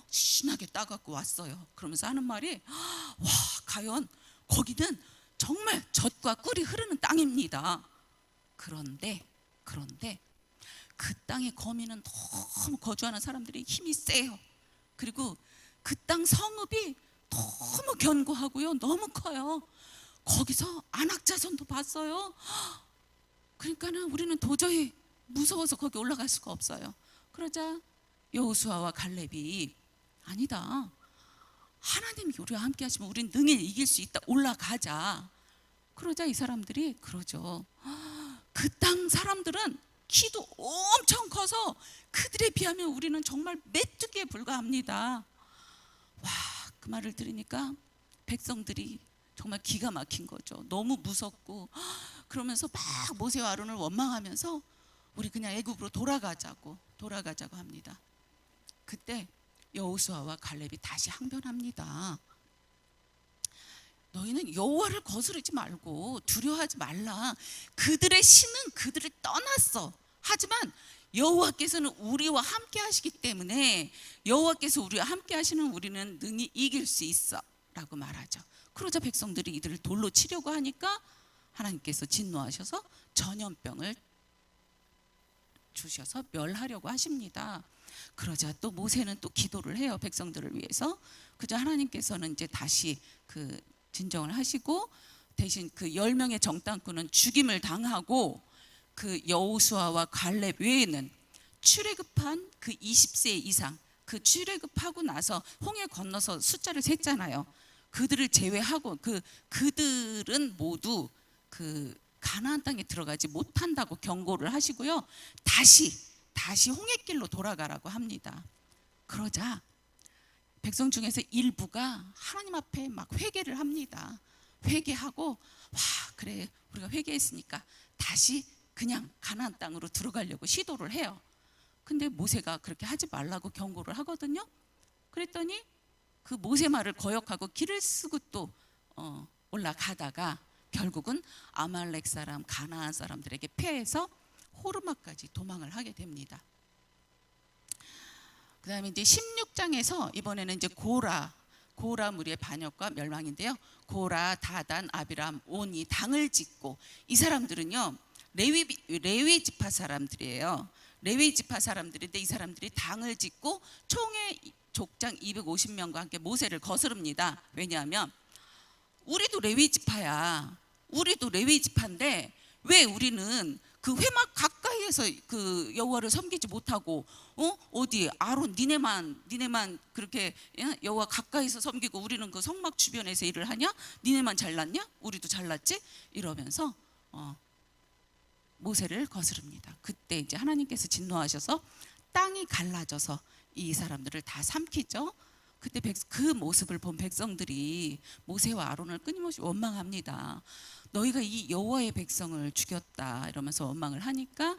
신나게 따갖고 왔어요. 그러면서 하는 말이 와, 과연 거기는 정말 젖과 꿀이 흐르는 땅입니다. 그런데 그 땅의 거민은 너무 거주하는 사람들이 힘이 세요. 그리고 그 땅 성읍이 너무 견고하고요, 너무 커요. 거기서 안악자손도 봤어요. 그러니까는 우리는 도저히 무서워서 거기 올라갈 수가 없어요. 그러자 여호수아와 갈렙이 아니다, 하나님이 우리와 함께 하시면 우린 능히 이길 수 있다, 올라가자. 그러자 이 사람들이 그러죠. 그 땅 사람들은 키도 엄청 커서 그들에 비하면 우리는 정말 메뚜기에 불과합니다. 와, 그 말을 들으니까 백성들이 정말 기가 막힌 거죠. 너무 무섭고 그러면서 막 모세와 아론을 원망하면서 우리 그냥 애굽으로 돌아가자고 합니다. 그때 여호수아와 갈렙이 다시 항변합니다. 너희는 여호와를 거스르지 말고 두려워하지 말라. 그들의 신은 그들을 떠났어. 하지만 여호와께서는 우리와 함께 하시기 때문에 여호와께서 우리와 함께 하시는 우리는 능히 이길 수 있어 라고 말하죠. 그러자 백성들이 이들을 돌로 치려고 하니까 하나님께서 진노하셔서 전염병을 주셔서 멸하려고 하십니다. 그러자 또 모세는 또 기도를 해요, 백성들을 위해서. 그저 하나님께서는 이제 다시 그 진정을 하시고 대신 그 10명의 정탐꾼은 죽임을 당하고 그 여호수아와 갈렙 외에는 출애굽한 그 20세 이상, 그 출애굽하고 나서 홍해 건너서 숫자를 셌잖아요. 그들을 제외하고 그들은 모두 그 가나안 땅에 들어가지 못한다고 경고를 하시고요. 다시 홍해길로 돌아가라고 합니다. 그러자 백성 중에서 일부가 하나님 앞에 막 회개를 합니다. 회개하고 와, 그래 우리가 회개했으니까 다시 그냥 가나안 땅으로 들어가려고 시도를 해요. 근데 모세가 그렇게 하지 말라고 경고를 하거든요. 그랬더니 그 모세 말을 거역하고 길을 쓰고 또 올라가다가 결국은 아말렉 사람, 가나안 사람들에게 패해서 호르마까지 도망을 하게 됩니다. 그 다음에 이제 16장에서 이번에는 이제 고라 무리의 반역과 멸망인데요. 고라, 다단, 아비람, 온이 당을 짓고, 이 사람들은요 레위 지파 사람들이에요. 레위 지파 사람들인데 이 사람들이 당을 짓고 총의 족장 250명과 함께 모세를 거스릅니다. 왜냐하면 우리도 레위 지파야. 우리도 레위 지파인데 왜 우리는 그 회막 가까이에서 그 여호와를 섬기지 못하고 어디 아론 니네만 그렇게 여호와 가까이서 섬기고 우리는 그 성막 주변에서 일을 하냐? 니네만 잘났냐? 우리도 잘났지? 이러면서 모세를 거스릅니다. 그때 이제 하나님께서 진노하셔서 땅이 갈라져서 이 사람들을 다 삼키죠. 그때 그 모습을 본 백성들이 모세와 아론을 끊임없이 원망합니다. 너희가 이 여호와의 백성을 죽였다 이러면서 원망을 하니까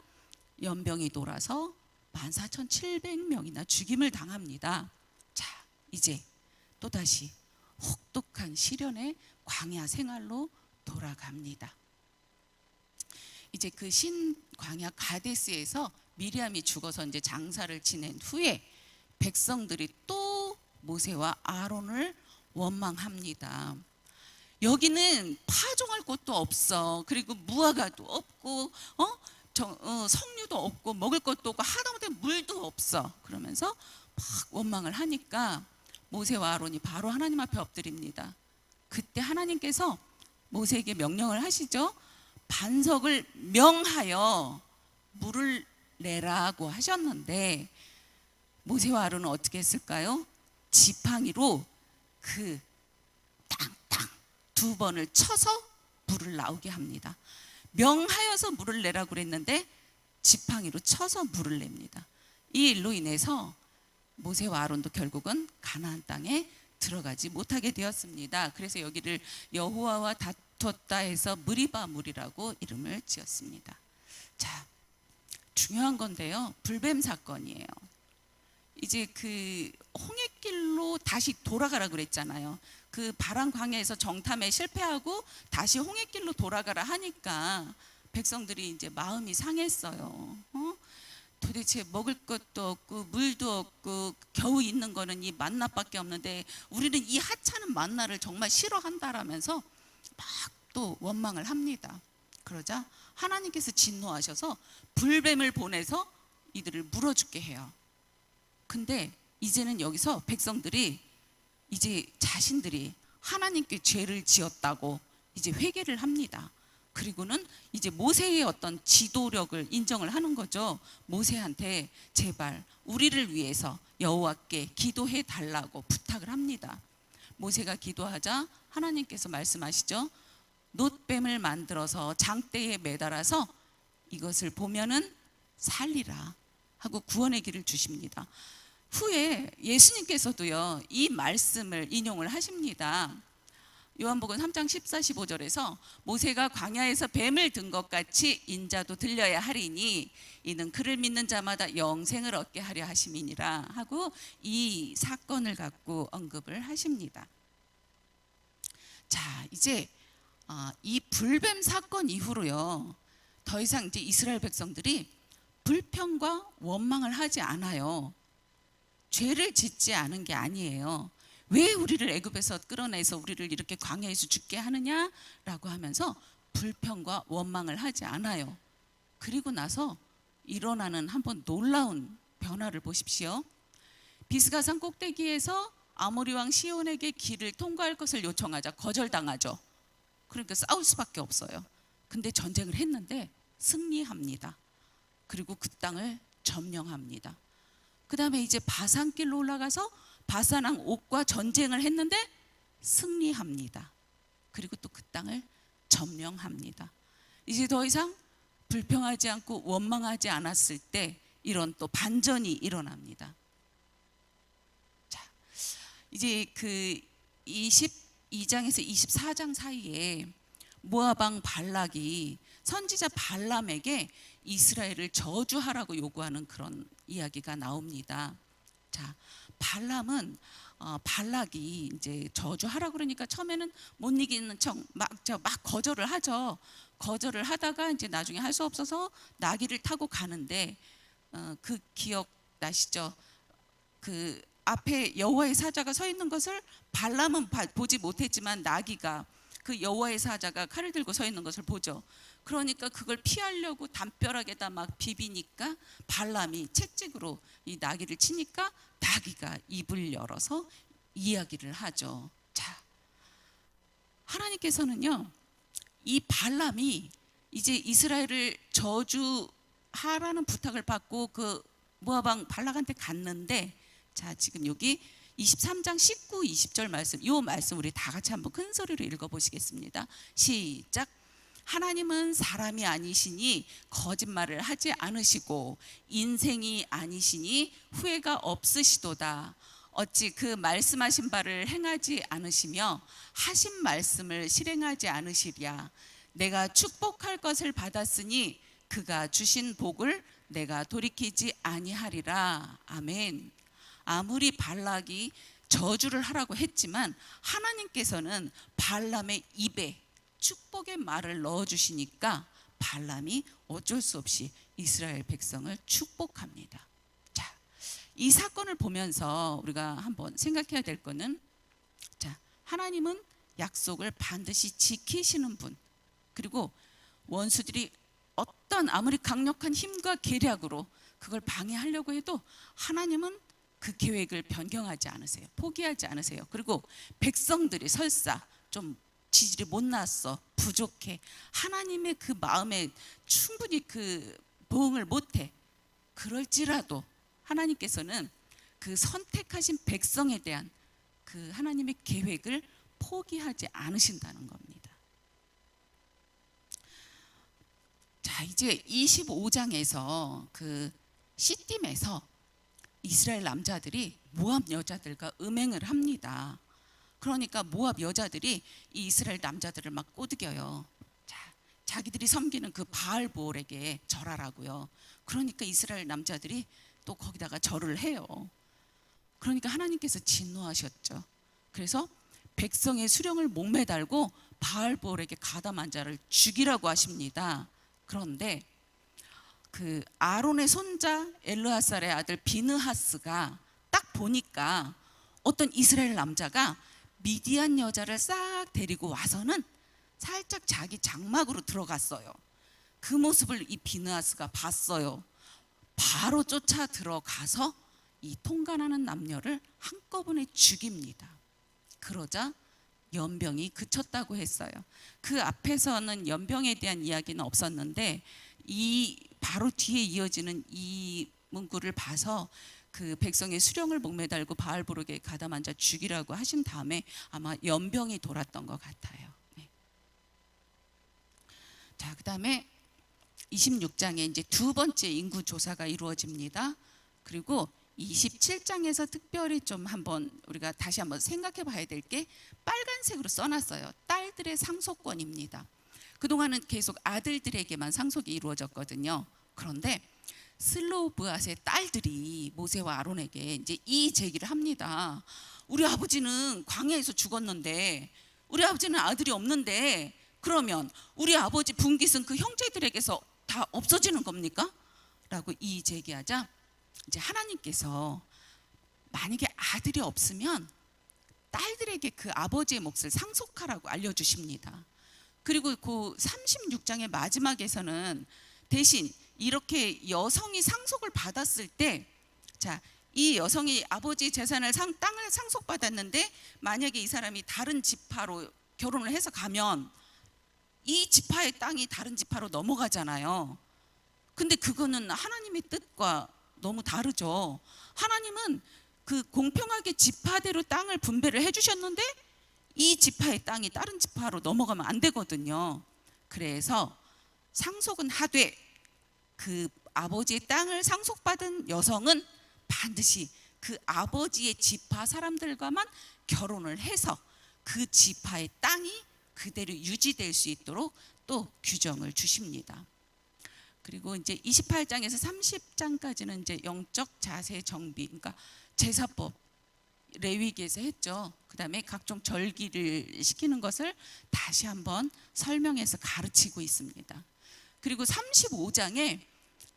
연병이 돌아서 14,700명이나 죽임을 당합니다. 자, 이제 또다시 혹독한 시련의 광야 생활로 돌아갑니다. 이제 그 신광야 가데스에서 미리암이 죽어서 이제 장사를 지낸 후에 백성들이 또 모세와 아론을 원망합니다. 여기는 파종할 곳도 없어. 그리고 무화과도 없고, 석류도 없고, 먹을 것도 없고, 하다못해 물도 없어. 그러면서 막 원망을 하니까 모세와 아론이 바로 하나님 앞에 엎드립니다. 그때 하나님께서 모세에게 명령을 하시죠. 반석을 명하여 물을 내라고 하셨는데 모세와 아론은 어떻게 했을까요? 지팡이로 그 땅땅 2번을 쳐서 물을 나오게 합니다. 명하여서 물을 내라고 그랬는데 지팡이로 쳐서 물을 냅니다. 이 일로 인해서 모세와 아론도 결국은 가나안 땅에 들어가지 못하게 되었습니다. 그래서 여기를 여호와와 다퉜다 해서 무리바 물이라고 이름을 지었습니다. 자, 중요한 건데요. 불뱀 사건이에요. 이제 그 홍해길로 다시 돌아가라 그랬잖아요. 그 바람 광야에서 정탐에 실패하고 다시 홍해길로 돌아가라 하니까 백성들이 이제 마음이 상했어요. 도대체 먹을 것도 없고 물도 없고 겨우 있는 거는 이 만나밖에 없는데 우리는 이 하찮은 만나를 정말 싫어한다라면서 막 또 원망을 합니다. 그러자 하나님께서 진노하셔서 불뱀을 보내서 이들을 물어 죽게 해요. 근데 이제는 여기서 백성들이 이제 자신들이 하나님께 죄를 지었다고 이제 회개를 합니다. 그리고는 이제 모세의 어떤 지도력을 인정을 하는 거죠. 모세한테 제발 우리를 위해서 여호와께 기도해 달라고 부탁을 합니다. 모세가 기도하자 하나님께서 말씀하시죠. 놋뱀을 만들어서 장대에 매달아서 이것을 보면은 살리라 하고 구원의 길을 주십니다. 후에 예수님께서도요 이 말씀을 인용을 하십니다. 요한복음 3장 14, 15절에서 모세가 광야에서 뱀을 든 것 같이 인자도 들려야 하리니 이는 그를 믿는 자마다 영생을 얻게 하려 하심이니라 하고 이 사건을 갖고 언급을 하십니다. 자, 이제 이 불뱀 사건 이후로요 더 이상 이제 이스라엘 백성들이 불평과 원망을 하지 않아요. 죄를 짓지 않은 게 아니에요. 왜 우리를 애굽에서 끌어내서 우리를 이렇게 광야에서 죽게 하느냐라고 하면서 불평과 원망을 하지 않아요. 그리고 나서 일어나는 한번 놀라운 변화를 보십시오. 비스가산 꼭대기에서 아모리 왕 시온에게 길을 통과할 것을 요청하자 거절당하죠. 그러니까 싸울 수밖에 없어요. 근데 전쟁을 했는데 승리합니다. 그리고 그 땅을 점령합니다. 그 다음에 이제 바산길로 올라가서 바산왕 옥과 전쟁을 했는데 승리합니다. 그리고 또 그 땅을 점령합니다. 이제 더 이상 불평하지 않고 원망하지 않았을 때 이런 또 반전이 일어납니다. 자, 이제 그 22장에서 24장 사이에 모압 왕 발락이 선지자 발람에게 이스라엘을 저주하라고 요구하는 그런 이야기가 나옵니다. 자, 발람은 발락이 이제 저주하라고 그러니까 처음에는 못 이기는 척 막 거절을 하죠. 거절을 하다가 이제 나중에 할 수 없어서 나귀를 타고 가는데 그 기억 나시죠? 그 앞에 여호와의 사자가 서 있는 것을 발람은 보지 못했지만 나귀가 그 여호와의 사자가 칼을 들고 서 있는 것을 보죠. 그러니까 그걸 피하려고 담벼락에다 막 비비니까 발람이 채찍으로 이 나귀를 치니까 나귀가 입을 열어서 이야기를 하죠. 자, 하나님께서는요 이 발람이 이제 이스라엘을 저주하라는 부탁을 받고 그 모압 왕 발락한테 갔는데, 자 지금 여기 23장 19, 20절 말씀, 이 말씀 우리 다 같이 한번 큰 소리로 읽어보시겠습니다. 시작. 하나님은 사람이 아니시니 거짓말을 하지 않으시고 인생이 아니시니 후회가 없으시도다. 어찌 그 말씀하신 바를 행하지 않으시며 하신 말씀을 실행하지 않으시랴. 내가 축복할 것을 받았으니 그가 주신 복을 내가 돌이키지 아니하리라. 아멘. 아무리 발락이 저주를 하라고 했지만 하나님께서는 발람의 입에 축복의 말을 넣어주시니까 발람이 어쩔 수 없이 이스라엘 백성을 축복합니다. 자, 이 사건을 보면서 우리가 한번 생각해야 될 거는, 자, 하나님은 약속을 반드시 지키시는 분, 그리고 원수들이 어떤 아무리 강력한 힘과 계략으로 그걸 방해하려고 해도 하나님은 그 계획을 변경하지 않으세요. 포기하지 않으세요. 그리고 백성들이 설사 좀 지질이 못났어, 부족해, 하나님의 그 마음에 충분히 그 보응을 못해, 그럴지라도 하나님께서는 그 선택하신 백성에 대한 그 하나님의 계획을 포기하지 않으신다는 겁니다. 자, 이제 25장에서 그 시딤에서 이스라엘 남자들이 모압 여자들과 음행을 합니다. 그러니까 모압 여자들이 이 이스라엘 남자들을 막 꼬드겨요. 자, 자기들이 섬기는 그 바알보올에게 절하라고요. 그러니까 이스라엘 남자들이 또 거기다가 절을 해요. 그러니까 하나님께서 진노하셨죠. 그래서 백성의 수령을 목매달고 바알보올에게 가담한 자를 죽이라고 하십니다. 그런데 그 아론의 손자 엘르하살의 아들 비느하스가 딱 보니까 어떤 이스라엘 남자가 미디안 여자를 싹 데리고 와서는 살짝 자기 장막으로 들어갔어요. 그 모습을 이 비느하스가 봤어요. 바로 쫓아 들어가서 이 통간하는 남녀를 한꺼번에 죽입니다. 그러자 연병이 그쳤다고 했어요. 그 앞에서는 연병에 대한 이야기는 없었는데 이 바로 뒤에 이어지는 이 문구를 봐서 그 백성의 수령을 목매달고 바알보르게 가담한 자 죽이라고 하신 다음에 아마 연병이 돌았던 것 같아요. 네. 자, 그다음에 26장에 이제 두 번째 인구 조사가 이루어집니다. 그리고 27장에서 특별히 좀 한번 우리가 다시 한번 생각해 봐야 될 게 빨간색으로 써놨어요. 딸들의 상속권입니다. 그동안은 계속 아들들에게만 상속이 이루어졌거든요. 그런데 슬로브앗의 딸들이 모세와 아론에게 이제 이 제기를 합니다. 우리 아버지는 광야에서 죽었는데, 우리 아버지는 아들이 없는데, 그러면 우리 아버지 분깃은 그 형제들에게서 다 없어지는 겁니까? 라고 이 제기하자 이제 하나님께서 만약에 아들이 없으면 딸들에게 그 아버지의 몫을 상속하라고 알려주십니다. 그리고 그 36장의 마지막에서는 대신 이렇게 여성이 상속을 받았을 때, 자, 이 여성이 아버지 재산을 땅을 상속받았는데 만약에 이 사람이 다른 지파로 결혼을 해서 가면 이 지파의 땅이 다른 지파로 넘어가잖아요. 근데 그거는 하나님의 뜻과 너무 다르죠. 하나님은 그 공평하게 지파대로 땅을 분배를 해주셨는데 이 지파의 땅이 다른 지파로 넘어가면 안 되거든요. 그래서 상속은 하되 그 아버지의 땅을 상속받은 여성은 반드시 그 아버지의 지파 사람들과만 결혼을 해서 그 지파의 땅이 그대로 유지될 수 있도록 또 규정을 주십니다. 그리고 이제 28장에서 30장까지는 이제 영적 자세 정비, 그러니까 제사법 레위기에서 했죠. 그다음에 각종 절기를 시키는 것을 다시 한번 설명해서 가르치고 있습니다. 그리고 35장에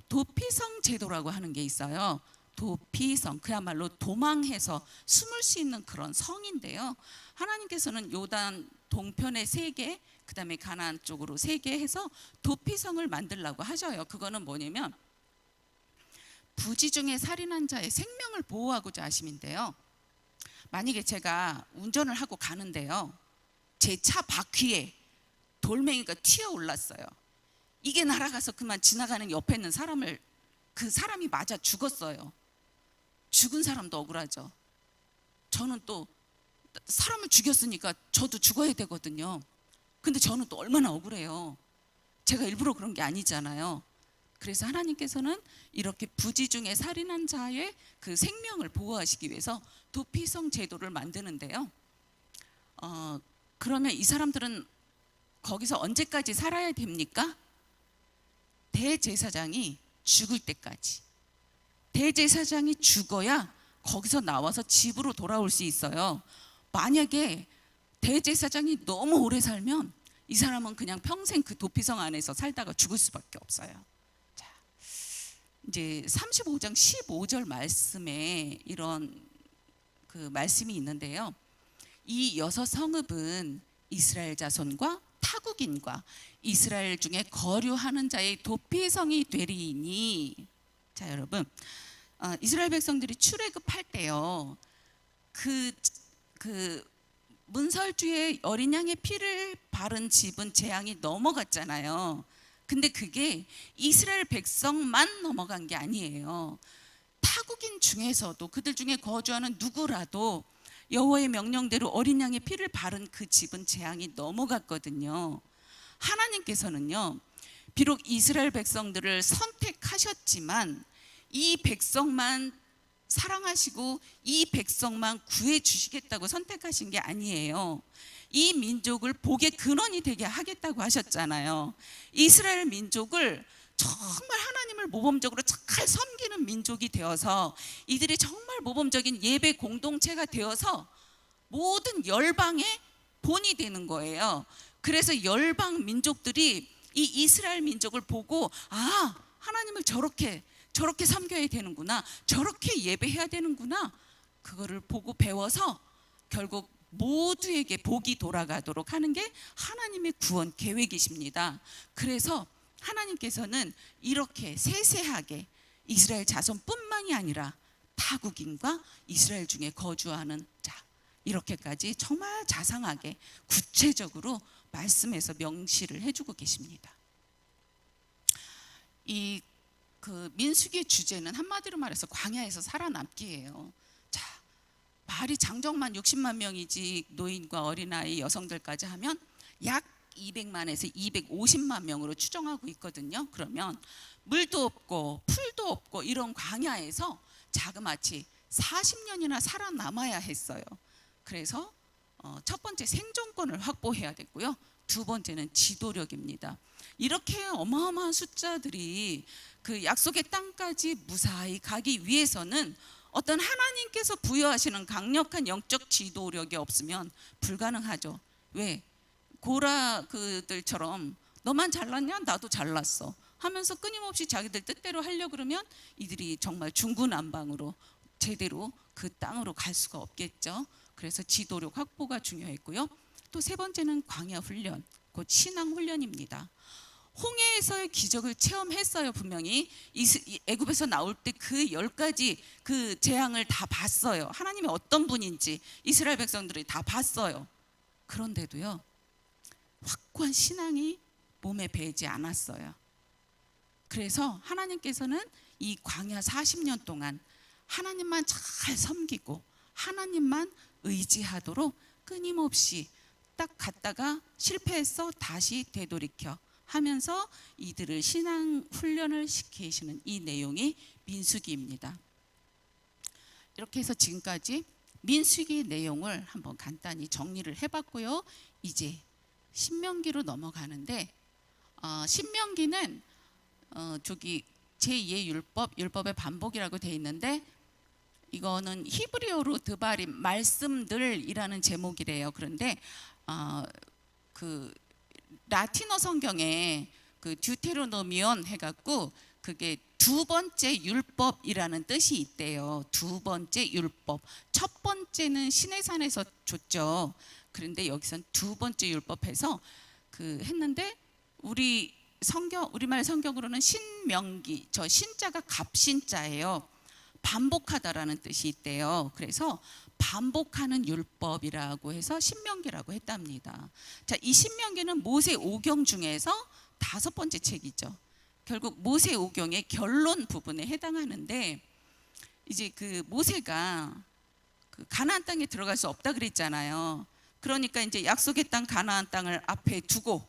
도피성 제도라고 하는 게 있어요. 도피성, 그야말로 도망해서 숨을 수 있는 그런 성인데요. 하나님께서는 요단 동편에 3개, 그다음에 가나안 쪽으로 3개 해서 도피성을 만들라고 하셔요. 그거는 뭐냐면 부지 중에 살인한 자의 생명을 보호하고자 하심인데요. 만약에 제가 운전을 하고 가는데요, 제 차 바퀴에 돌멩이가 튀어 올랐어요. 이게 날아가서 그만 지나가는 옆에 있는 사람을, 그 사람이 맞아 죽었어요. 죽은 사람도 억울하죠. 저는 또 사람을 죽였으니까 저도 죽어야 되거든요. 근데 저는 또 얼마나 억울해요. 제가 일부러 그런 게 아니잖아요. 그래서 하나님께서는 이렇게 부지 중에 살인한 자의 그 생명을 보호하시기 위해서 도피성 제도를 만드는데요. 그러면 이 사람들은 거기서 언제까지 살아야 됩니까? 대제사장이 죽을 때까지. 대제사장이 죽어야 거기서 나와서 집으로 돌아올 수 있어요. 만약에 대제사장이 너무 오래 살면 이 사람은 그냥 평생 그 도피성 안에서 살다가 죽을 수밖에 없어요. 자, 이제 35장 15절 말씀에 이런 그 말씀이 있는데요. 이 6 성읍은 이스라엘 자손과 타국인과 이스라엘 중에 거류하는 자의 도피성이 되리니. 자, 여러분, 이스라엘 백성들이 출애굽할 때요, 그 문설주에 어린 양의 피를 바른 집은 재앙이 넘어갔잖아요. 근데 그게 이스라엘 백성만 넘어간 게 아니에요. 타국인 중에서도 그들 중에 거주하는 누구라도 여호와의 명령대로 어린 양의 피를 바른 그 집은 재앙이 넘어갔거든요. 하나님께서는요, 비록 이스라엘 백성들을 선택하셨지만 이 백성만 사랑하시고 이 백성만 구해 주시겠다고 선택하신 게 아니에요. 이 민족을 복의 근원이 되게 하겠다고 하셨잖아요. 이스라엘 민족을 정말 하나님을 모범적으로 잘 섬기는 민족이 되어서 이들이 정말 모범적인 예배 공동체가 되어서 모든 열방의 본이 되는 거예요. 그래서 열방 민족들이 이 이스라엘 민족을 보고, 아, 하나님을 저렇게 섬겨야 되는구나, 저렇게 예배해야 되는구나, 그거를 보고 배워서 결국 모두에게 복이 돌아가도록 하는 게 하나님의 구원 계획이십니다. 그래서 하나님께서는 이렇게 세세하게 이스라엘 자손뿐만이 아니라 타국인과 이스라엘 중에 거주하는 자, 이렇게까지 정말 자상하게 구체적으로 말씀에서 명시를 해주고 계십니다. 이 그 민수기의 주제는 한마디로 말해서 광야에서 살아남기예요. 자, 말이 장정만 60만 명이지 노인과 어린아이, 여성들까지 하면 약 200만에서 250만 명으로 추정하고 있거든요. 그러면 물도 없고 풀도 없고 이런 광야에서 자그마치 40년이나 살아남아야 했어요. 그래서 첫 번째 생존권을 확보해야 됐고요. 두 번째는 지도력입니다. 이렇게 어마어마한 숫자들이 그 약속의 땅까지 무사히 가기 위해서는 어떤 하나님께서 부여하시는 강력한 영적 지도력이 없으면 불가능하죠. 왜? 고라 그들처럼 너만 잘났냐? 나도 잘났어 하면서 끊임없이 자기들 뜻대로 하려고 그러면 이들이 정말 중구난방으로 제대로 그 땅으로 갈 수가 없겠죠. 그래서 지도력 확보가 중요했고요. 또 세 번째는 광야 훈련, 곧 신앙 훈련입니다. 홍해에서의 기적을 체험했어요. 분명히 애굽에서 나올 때 그 10가지 그 재앙을 다 봤어요. 하나님이 어떤 분인지 이스라엘 백성들이 다 봤어요. 그런데도요, 확고한 신앙이 몸에 배지 않았어요. 그래서 하나님께서는 이 광야 40년 동안 하나님만 잘 섬기고 하나님만 의지하도록 끊임없이 딱 갔다가 실패했어 다시 되돌이켜 하면서 이들을 신앙 훈련을 시키시는 이 내용이 민수기입니다. 이렇게 해서 지금까지 민수기 내용을 한번 간단히 정리를 해봤고요. 이제 신명기로 넘어가는데, 신명기는 저기 제2의 율법의 반복이라고 돼 있는데, 이거는 히브리어로 드바림, 말씀들이라는 제목이래요. 그런데 그 라틴어 성경에 그 듀테로노미온 해갖고 그게 두 번째 율법이라는 뜻이 있대요. 두 번째 율법. 첫 번째는 시내산에서 줬죠. 그런데 여기선 두 번째 율법해서 그 했는데, 우리말 성경으로는 신명기, 저 신자가 갑신자예요. 반복하다라는 뜻이 있대요. 그래서 반복하는 율법이라고 해서 신명기라고 했답니다. 자, 이 신명기는 모세오경 중에서 5번째 책이죠. 결국 모세오경의 결론 부분에 해당하는데, 이제 그 모세가 그 가나안 땅에 들어갈 수 없다 그랬잖아요. 그러니까 이제 약속의 땅 가나안 땅을 앞에 두고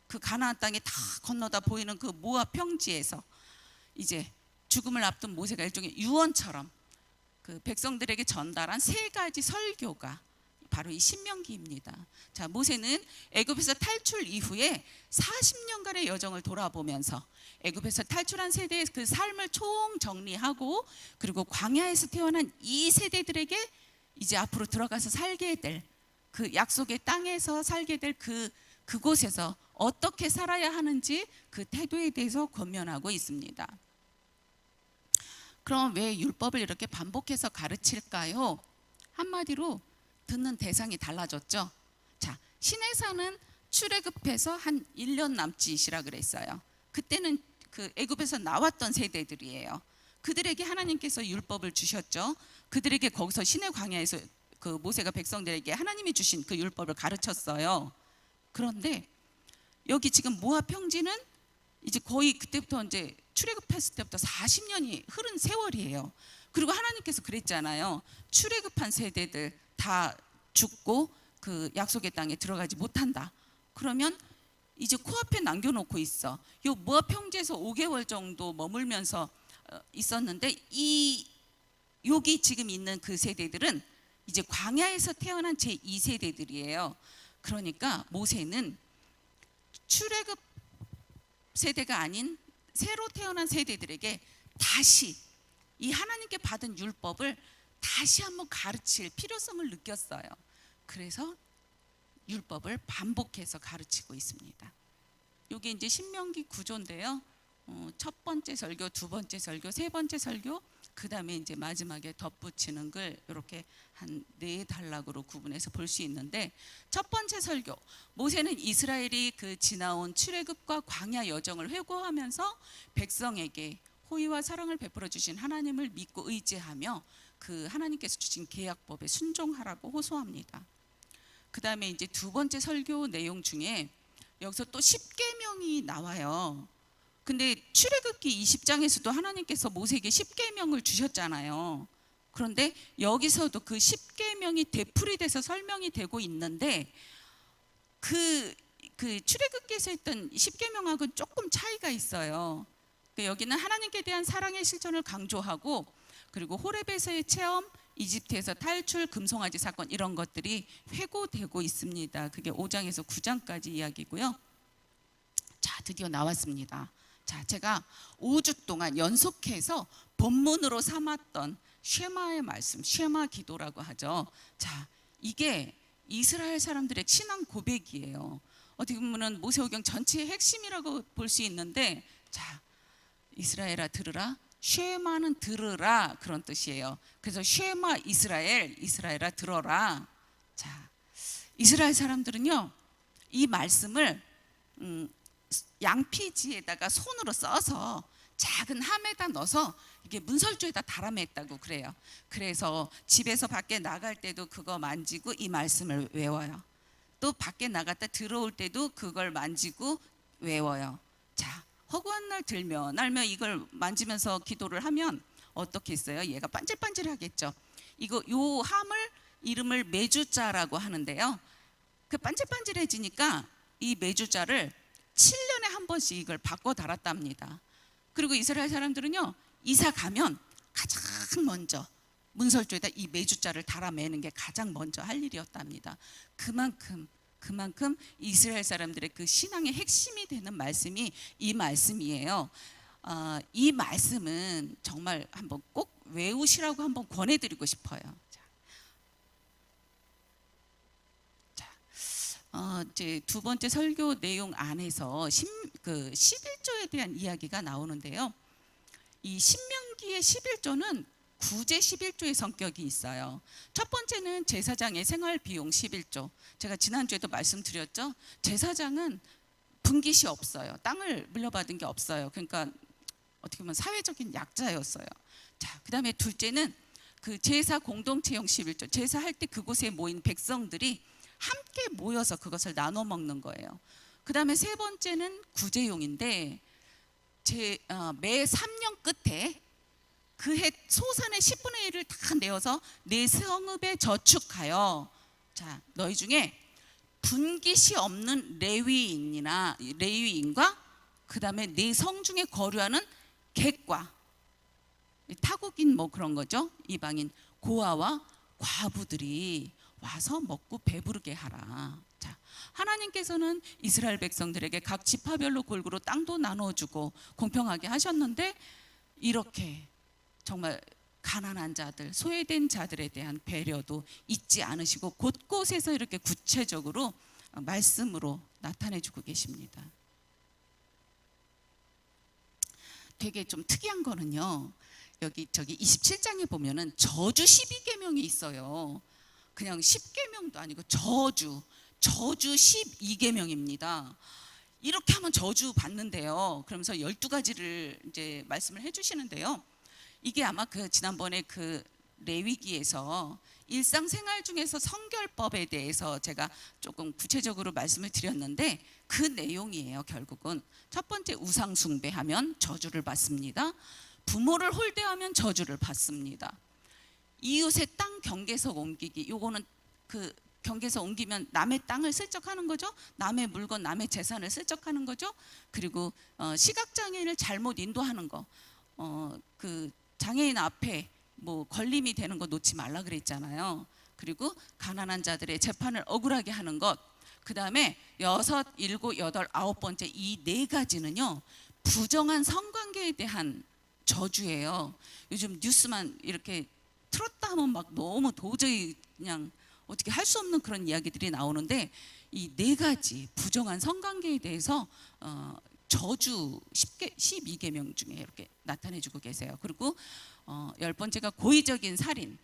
그 가나안 땅에 다 건너다 보이는 그 모압 평지에서 이제 죽음을 앞둔 모세가 일종의 유언처럼 그 백성들에게 전달한 세 가지 설교가 바로 이 신명기입니다. 자, 모세는 애굽에서 탈출 이후에 40년간의 여정을 돌아보면서 애굽에서 탈출한 세대의 그 삶을 총 정리하고, 그리고 광야에서 태어난 이 세대들에게 이제 앞으로 들어가서 살게 될 그 약속의 땅에서 살게 될 그곳에서 어떻게 살아야 하는지 그 태도에 대해서 권면하고 있습니다. 그럼 왜 율법을 이렇게 반복해서 가르칠까요? 한마디로 듣는 대상이 달라졌죠. 자, 시내산은 출애굽해서 한 1년 남짓이라 그랬어요. 그때는 그 애굽에서 나왔던 세대들이에요. 그들에게 하나님께서 율법을 주셨죠. 그들에게 거기서 시내 광야에서 그 모세가 백성들에게 하나님이 주신 그 율법을 가르쳤어요. 그런데 여기 지금 모압 평지는 이제 거의 그때부터 이제 출애굽했을 때부터 40년이 흐른 세월이에요. 그리고 하나님께서 그랬잖아요. 출애굽한 세대들 다 죽고 그 약속의 땅에 들어가지 못한다. 그러면 이제 코앞에 남겨놓고 있어. 요 모압 평지에서 5개월 정도 머물면서 있었는데 여기 지금 있는 그 세대들은 이제 광야에서 태어난 제2세대들이에요. 그러니까 모세는 출애굽 세대가 아닌 새로 태어난 세대들에게 다시 이 하나님께 받은 율법을 다시 한번 가르칠 필요성을 느꼈어요. 그래서 율법을 반복해서 가르치고 있습니다. 이게 이제 신명기 구조인데요. 첫 번째 설교, 두 번째 설교, 세 번째 설교, 그 다음에 이제 마지막에 덧붙이는 글 이렇게 한 4단락으로 구분해서 볼 수 있는데, 첫 번째 설교, 모세는 이스라엘이 그 지나온 출애굽과 광야 여정을 회고하면서 백성에게 호의와 사랑을 베풀어 주신 하나님을 믿고 의지하며 그 하나님께서 주신 계약법에 순종하라고 호소합니다. 그 다음에 이제 두 번째 설교 내용 중에 여기서 또 10계명이 나와요. 근데 출애굽기 20장에서도 하나님께서 모세에게 10계명을 주셨잖아요. 그런데 여기서도 그 10계명이 되풀이돼서 설명이 되고 있는데 그 출애굽기에서 했던 10계명하고는 조금 차이가 있어요. 여기는 하나님께 대한 사랑의 실천을 강조하고, 그리고 호렙에서의 체험, 이집트에서 탈출, 금송아지 사건 이런 것들이 회고되고 있습니다. 그게 5장에서 9장까지 이야기고요. 자, 드디어 나왔습니다. 자, 제가 5주 동안 연속해서 본문으로 삼았던 쉐마의 말씀, 쉐마 기도라고 하죠. 자, 이게 이스라엘 사람들의 신앙 고백이에요. 어떻게 보면 모세오경 전체의 핵심이라고 볼 수 있는데, 자, 이스라엘아 들으라, 쉐마는 들으라, 그런 뜻이에요. 그래서 쉐마 이스라엘, 이스라엘아 들어라. 자, 이스라엘 사람들은요 이 말씀을 양피지에다가 손으로 써서 작은 함에다 넣어서 이게 문설주에다 달아맸다고 그래요. 그래서 집에서 밖에 나갈 때도 그거 만지고 이 말씀을 외워요. 또 밖에 나갔다 들어올 때도 그걸 만지고 외워요. 자, 허구한 날 들면 알면 이걸 만지면서 기도를 하면 어떻게 했어요? 얘가 반질반질하겠죠. 요 함을 이름을 메주자라고 하는데요. 그 반질반질해지니까 이 메주자를 7년에 한 번씩 이걸 바꿔 달았답니다. 그리고 이스라엘 사람들은요 이사 가면 가장 먼저 문설주에다 이 메주자를 달아매는 게 가장 먼저 할 일이었답니다. 그만큼 이스라엘 사람들의 그 신앙의 핵심이 되는 말씀이 이 말씀이에요. 이 말씀은 정말 한번 꼭 외우시라고 한번 권해드리고 싶어요. 이제 두 번째 설교 내용 안에서 11조에 대한 이야기가 나오는데요. 이 신명기의 11조는 구제 11조의 성격이 있어요. 첫 번째는 제사장의 생활비용 11조. 제가 지난주에도 말씀드렸죠. 제사장은 분깃이 없어요. 땅을 물려받은 게 없어요. 그러니까 어떻게 보면 사회적인 약자였어요. 자, 그 다음에 둘째는 그 제사 공동체형 11조. 제사할 때 그곳에 모인 백성들이 함께 모여서 그것을 나눠 먹는 거예요. 그 다음에 세 번째는 구제용인데 매 3년 끝에 그 해 소산의 10분의 1을 다 내어서 내 성읍에 저축하여, 자, 너희 중에 분깃이 없는 레위인과 그 다음에 내 성 중에 거류하는 객과 타국인 뭐 그런 거죠. 이방인 고아와 과부들이 와서 먹고 배부르게 하라. 자, 하나님께서는 이스라엘 백성들에게 각 지파별로 골고루 땅도 나눠주고 공평하게 하셨는데 이렇게 정말 가난한 자들, 소외된 자들에 대한 배려도 잊지 않으시고 곳곳에서 이렇게 구체적으로 말씀으로 나타내주고 계십니다. 되게 좀 특이한 거는요. 여기 저기 27장에 보면은 저주 12계명이 있어요. 그냥 10계명도 아니고 저주 12계명입니다. 이렇게 하면 저주 받는데요. 그러면서 12가지를 이제 말씀을 해 주시는데요. 이게 아마 그 지난번에 그 레위기에서 일상생활 중에서 성결법에 대해서 제가 조금 구체적으로 말씀을 드렸는데 그 내용이에요. 결국은 첫 번째, 우상 숭배하면 저주를 받습니다. 부모를 홀대하면 저주를 받습니다. 이웃의 땅 경계석 옮기기, 요거는 그 경계석 옮기면 남의 땅을 슬쩍 하는 거죠. 남의 물건, 남의 재산을 슬쩍 하는 거죠. 그리고 시각장애인을 잘못 인도하는 거, 그 장애인 앞에 뭐 걸림이 되는 거 놓지 말라 그랬잖아요. 그리고 가난한 자들의 재판을 억울하게 하는 것, 그 다음에 6, 7, 8, 9번째 이 4가지는요 부정한 성관계에 대한 저주예요. 요즘 뉴스만 이렇게 틀었다 하면 막 너무 도저히 그냥 어떻게 할 수 없는 그런 이야기들이 나오는데 이 4가지 부정한 성관계에 대해서 저주 12계명 중에 이렇게 나타내주고 계세요. 그리고 10번째가 고의적인 살인,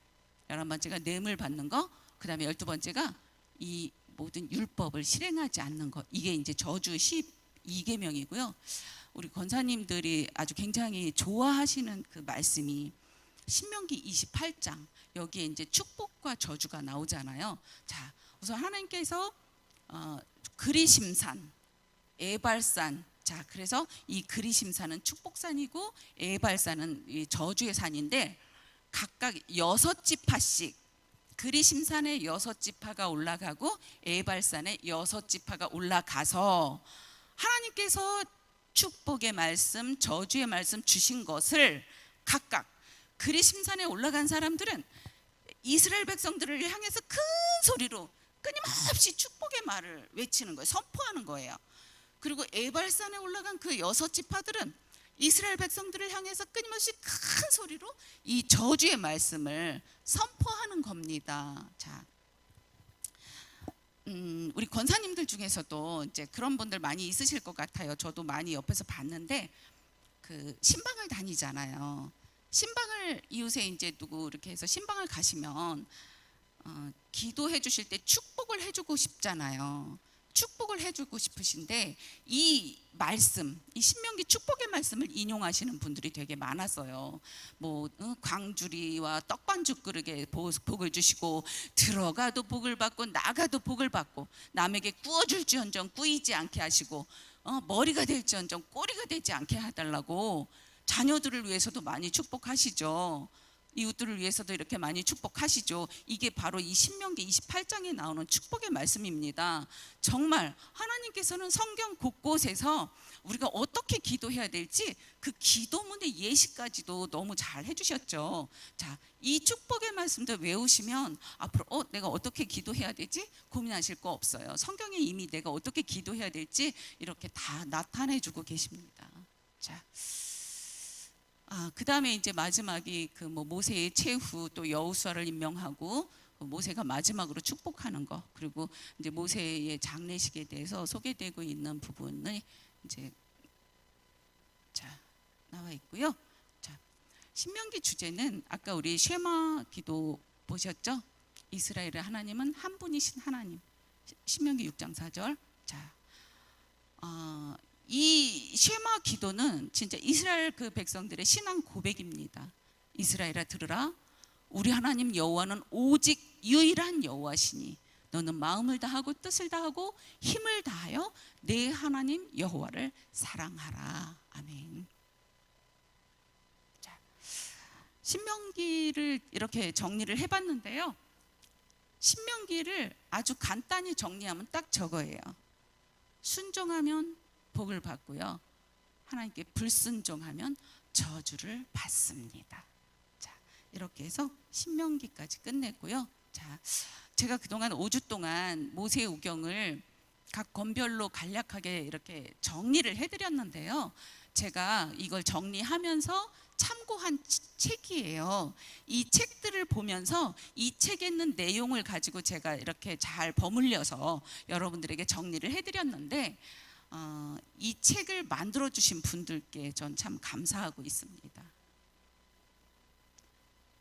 11번째가 뇌물 받는 거, 그 다음에 12번째가 이 모든 율법을 실행하지 않는 것. 이게 이제 저주 12계명이고요. 우리 권사님들이 아주 굉장히 좋아하시는 그 말씀이 신명기 28장, 여기에 이제 축복과 저주가 나오잖아요. 자, 우선 하나님께서 그리심산, 에발산, 자, 그래서 이 그리심산은 축복산이고 에발산은 이 저주의 산인데 각각 6지파씩 그리심산에 6지파가 올라가고 에발산에 6지파가 올라가서 하나님께서 축복의 말씀, 저주의 말씀 주신 것을 각각 그리심산에 올라간 사람들은 이스라엘 백성들을 향해서 큰 소리로 끊임없이 축복의 말을 외치는 거예요. 선포하는 거예요. 그리고 에발산에 올라간 그 6지파들은 이스라엘 백성들을 향해서 끊임없이 큰 소리로 이 저주의 말씀을 선포하는 겁니다. 자, 우리 권사님들 중에서도 이제 그런 분들 많이 있으실 것 같아요. 저도 많이 옆에서 봤는데 그 신방을 다니잖아요. 신방을 이웃에 이제 누구 이렇게 해서 신방을 가시면 기도해 주실 때 축복을 해주고 싶잖아요. 축복을 해주고 싶으신데 이 말씀, 이 신명기 축복의 말씀을 인용하시는 분들이 되게 많았어요. 뭐 광주리와 떡반죽 그릇에 복을 주시고 들어가도 복을 받고 나가도 복을 받고 남에게 구워줄지언정 꾸이지 않게 하시고 머리가 될지언정 꼬리가 되지 않게 해달라고 자녀들을 위해서도 많이 축복하시죠. 이웃들을 위해서도 이렇게 많이 축복하시죠. 이게 바로 이 신명기 28장에 나오는 축복의 말씀입니다. 정말 하나님께서는 성경 곳곳에서 우리가 어떻게 기도해야 될지 그 기도문의 예시까지도 너무 잘 해주셨죠. 자, 이 축복의 말씀들 외우시면 앞으로 내가 어떻게 기도해야 되지? 고민하실 거 없어요. 성경에 이미 내가 어떻게 기도해야 될지 이렇게 다 나타내주고 계십니다. 자, 그 다음에 이제 마지막이 그 뭐 모세의 최후 또 여호수아를 임명하고 모세가 마지막으로 축복하는 거, 그리고 이제 모세의 장례식에 대해서 소개되고 있는 부분을 이제 자 나와 있고요. 자, 신명기 주제는 아까 우리 쉐마 기도 보셨죠? 이스라엘의 하나님은 한 분이신 하나님. 신명기 6장 4절. 자, 이 쉐마 기도는 진짜 이스라엘 그 백성들의 신앙 고백입니다. 이스라엘아 들으라, 우리 하나님 여호와는 오직 유일한 여호와시니 너는 마음을 다하고 뜻을 다하고 힘을 다하여 내 하나님 여호와를 사랑하라. 아멘. 자, 신명기를 이렇게 정리를 해봤는데요. 신명기를 아주 간단히 정리하면 딱 저거예요. 순종하면 복을 받고요. 하나님께 불순종하면 저주를 받습니다. 자, 이렇게 해서 신명기까지 끝냈고요. 자, 제가 그동안 5주 동안 모세오경을 각 권별로 간략하게 이렇게 정리를 해드렸는데요. 제가 이걸 정리하면서 참고한 책이에요. 이 책들을 보면서 이 책에 있는 내용을 가지고 제가 이렇게 잘 버무려서 여러분들에게 정리를 해드렸는데 이 책을 만들어 주신 분들께 전 참 감사하고 있습니다.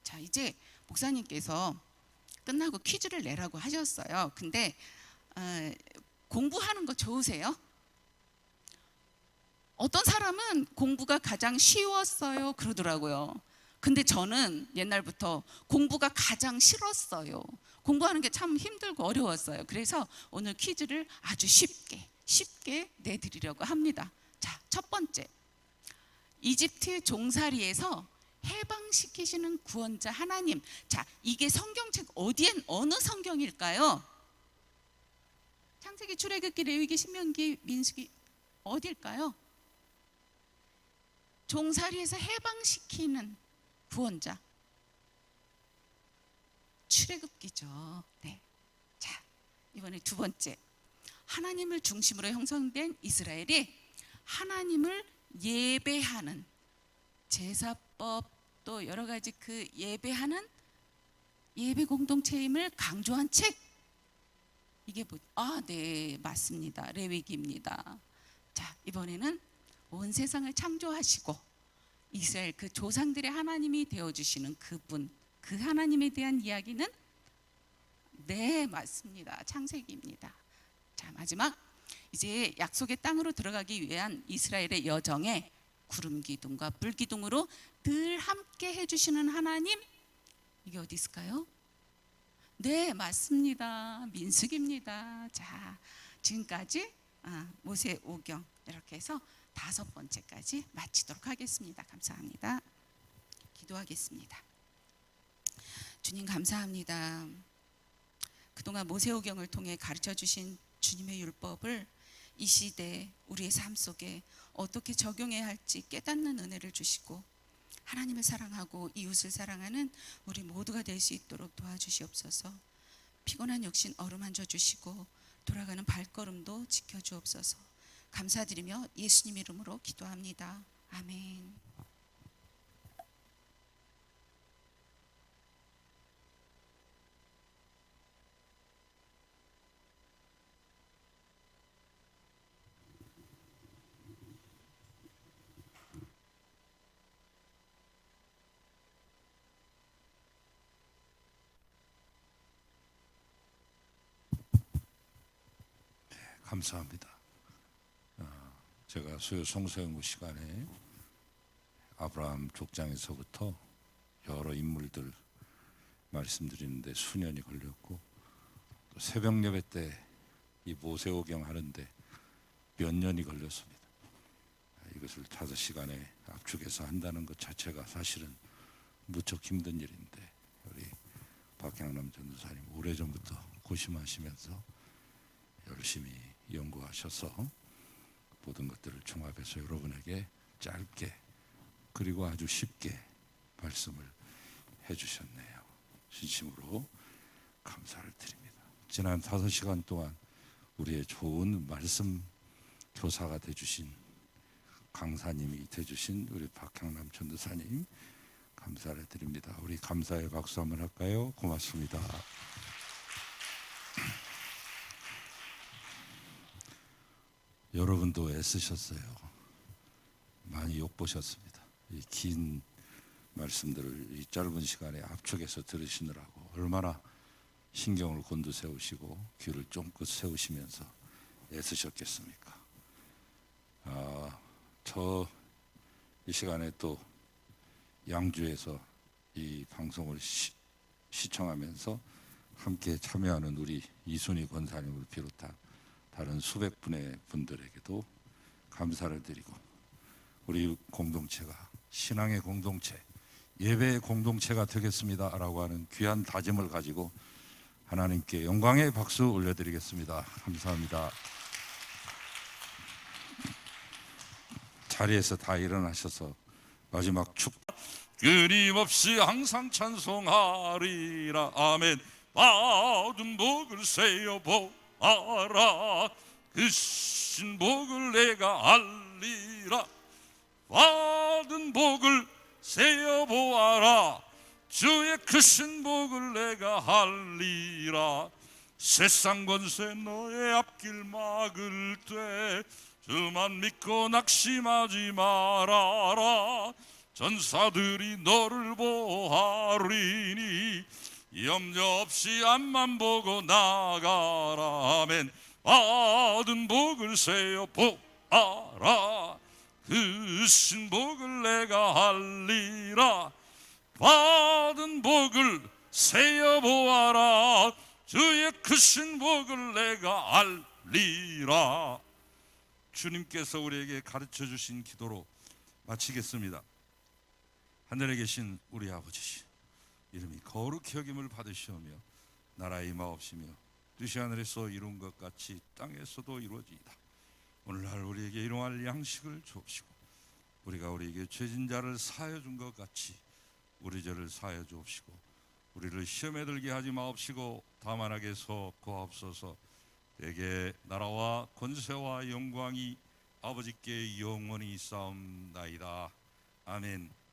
자, 이제 목사님께서 끝나고 퀴즈를 내라고 하셨어요. 근데 공부하는 거 좋으세요? 어떤 사람은 공부가 가장 쉬웠어요 그러더라고요. 근데 저는 옛날부터 공부가 가장 싫었어요. 공부하는 게 참 힘들고 어려웠어요. 그래서 오늘 퀴즈를 아주 쉽게 내드리려고 합니다. 자, 첫 번째, 이집트 종살이에서 해방시키시는 구원자 하나님. 자, 이게 성경책 어느 성경일까요? 창세기, 출애굽기, 레위기, 신명기, 민수기 어디일까요? 종살이에서 해방시키는 구원자. 출애굽기죠. 네. 자, 이번에 두 번째. 하나님을 중심으로 형성된 이스라엘이 하나님을 예배하는 제사법 또 여러 가지 그 예배하는 예배 공동체임을 강조한 책. 이게 네, 맞습니다. 레위기입니다. 자, 이번에는 온 세상을 창조하시고 이스라엘 그 조상들의 하나님이 되어주시는 그분, 그 하나님에 대한 이야기는 네, 맞습니다. 창세기입니다. 자, 마지막, 이제 약속의 땅으로 들어가기 위한 이스라엘의 여정에 구름 기둥과 불 기둥으로 늘 함께 해주시는 하나님, 이게 어디 있을까요? 네, 맞습니다. 민수기입니다. 자, 지금까지 모세오경 이렇게 해서 5번째까지 마치도록 하겠습니다. 감사합니다. 기도하겠습니다. 주님 감사합니다. 그동안 모세오경을 통해 가르쳐 주신 주님의 율법을 이 시대 우리의 삶 속에 어떻게 적용해야 할지 깨닫는 은혜를 주시고 하나님을 사랑하고 이웃을 사랑하는 우리 모두가 될 수 있도록 도와주시옵소서. 피곤한 육신 어루만져 주시고 돌아가는 발걸음도 지켜주옵소서. 감사드리며 예수님 이름으로 기도합니다. 아멘. 감사합니다. 제가 수요 성서연구 시간에 아브라함 족장에서부터 여러 인물들 말씀드리는데 수년이 걸렸고 또 새벽 예배 때 이 모세오경 하는데 몇 년이 걸렸습니다. 이것을 5시간에 압축해서 한다는 것 자체가 사실은 무척 힘든 일인데 우리 박향남 전도사님 오래전부터 고심하시면서 열심히 연구하셔서 모든 것들을 종합해서 여러분에게 짧게 그리고 아주 쉽게 말씀을 해주셨네요. 진심으로 감사를 드립니다. 지난 5시간 동안 우리의 좋은 말씀 교사가 되주신 강사님이 되주신 우리 박향남 전도사님 감사를 드립니다. 우리 감사의 박수 한번 할까요? 고맙습니다. 여러분도 애쓰셨어요. 많이 욕보셨습니다. 이 긴 말씀들을 이 짧은 시간에 압축해서 들으시느라고 얼마나 신경을 곤두세우시고 귀를 쫑긋 세우시면서 애쓰셨겠습니까? 저 이 시간에 또 양주에서 이 방송을 시청하면서 함께 참여하는 우리 이순희 권사님을 비롯한 다른 수백 분의 분들에게도 감사를 드리고 우리 공동체가 신앙의 공동체, 예배의 공동체가 되겠습니다라고 하는 귀한 다짐을 가지고 하나님께 영광의 박수 올려드리겠습니다. 감사합니다. 자리에서 다 일어나셔서 마지막 축 끊임없이 항상 찬송하리라. 아멘. 받은 복을 세어 보아라. 그 신 복을 내가 알리라. 받은 복을 세어 보아라. 주의 크신 복을 내가 알리라. 세상 권세 너의 앞길 막을 때 주만 믿고 낙심하지 말아라. 전사들이 너를 보하리니 염려 없이 앞만 보고 나가라. 아멘. 받은 복을 세어 보아라. 그 신 복을 내가 알리라. 받은 복을 세어 보아라. 주의 크신 복을 내가 알리라. 주님께서 우리에게 가르쳐 주신 기도로 마치겠습니다. 하늘에 계신 우리 아버지, 이름이 거룩히 여김을 받으시오며 나라의 임하옵시며 뜻이 하늘에서 이룬 것 같이 땅에서도 이루어지이다. 오늘날 우리에게 일용할 양식을 주옵시고 우리가 우리에게 죄진 자를 사하여 준 것 같이 우리 죄를 사하여 주옵시고 우리를 시험에 들게 하지 마옵시고 다만 악에서 구하옵소서. 대개 나라와 권세와 영광이 아버지께 영원히 있사옵나이다. 아멘.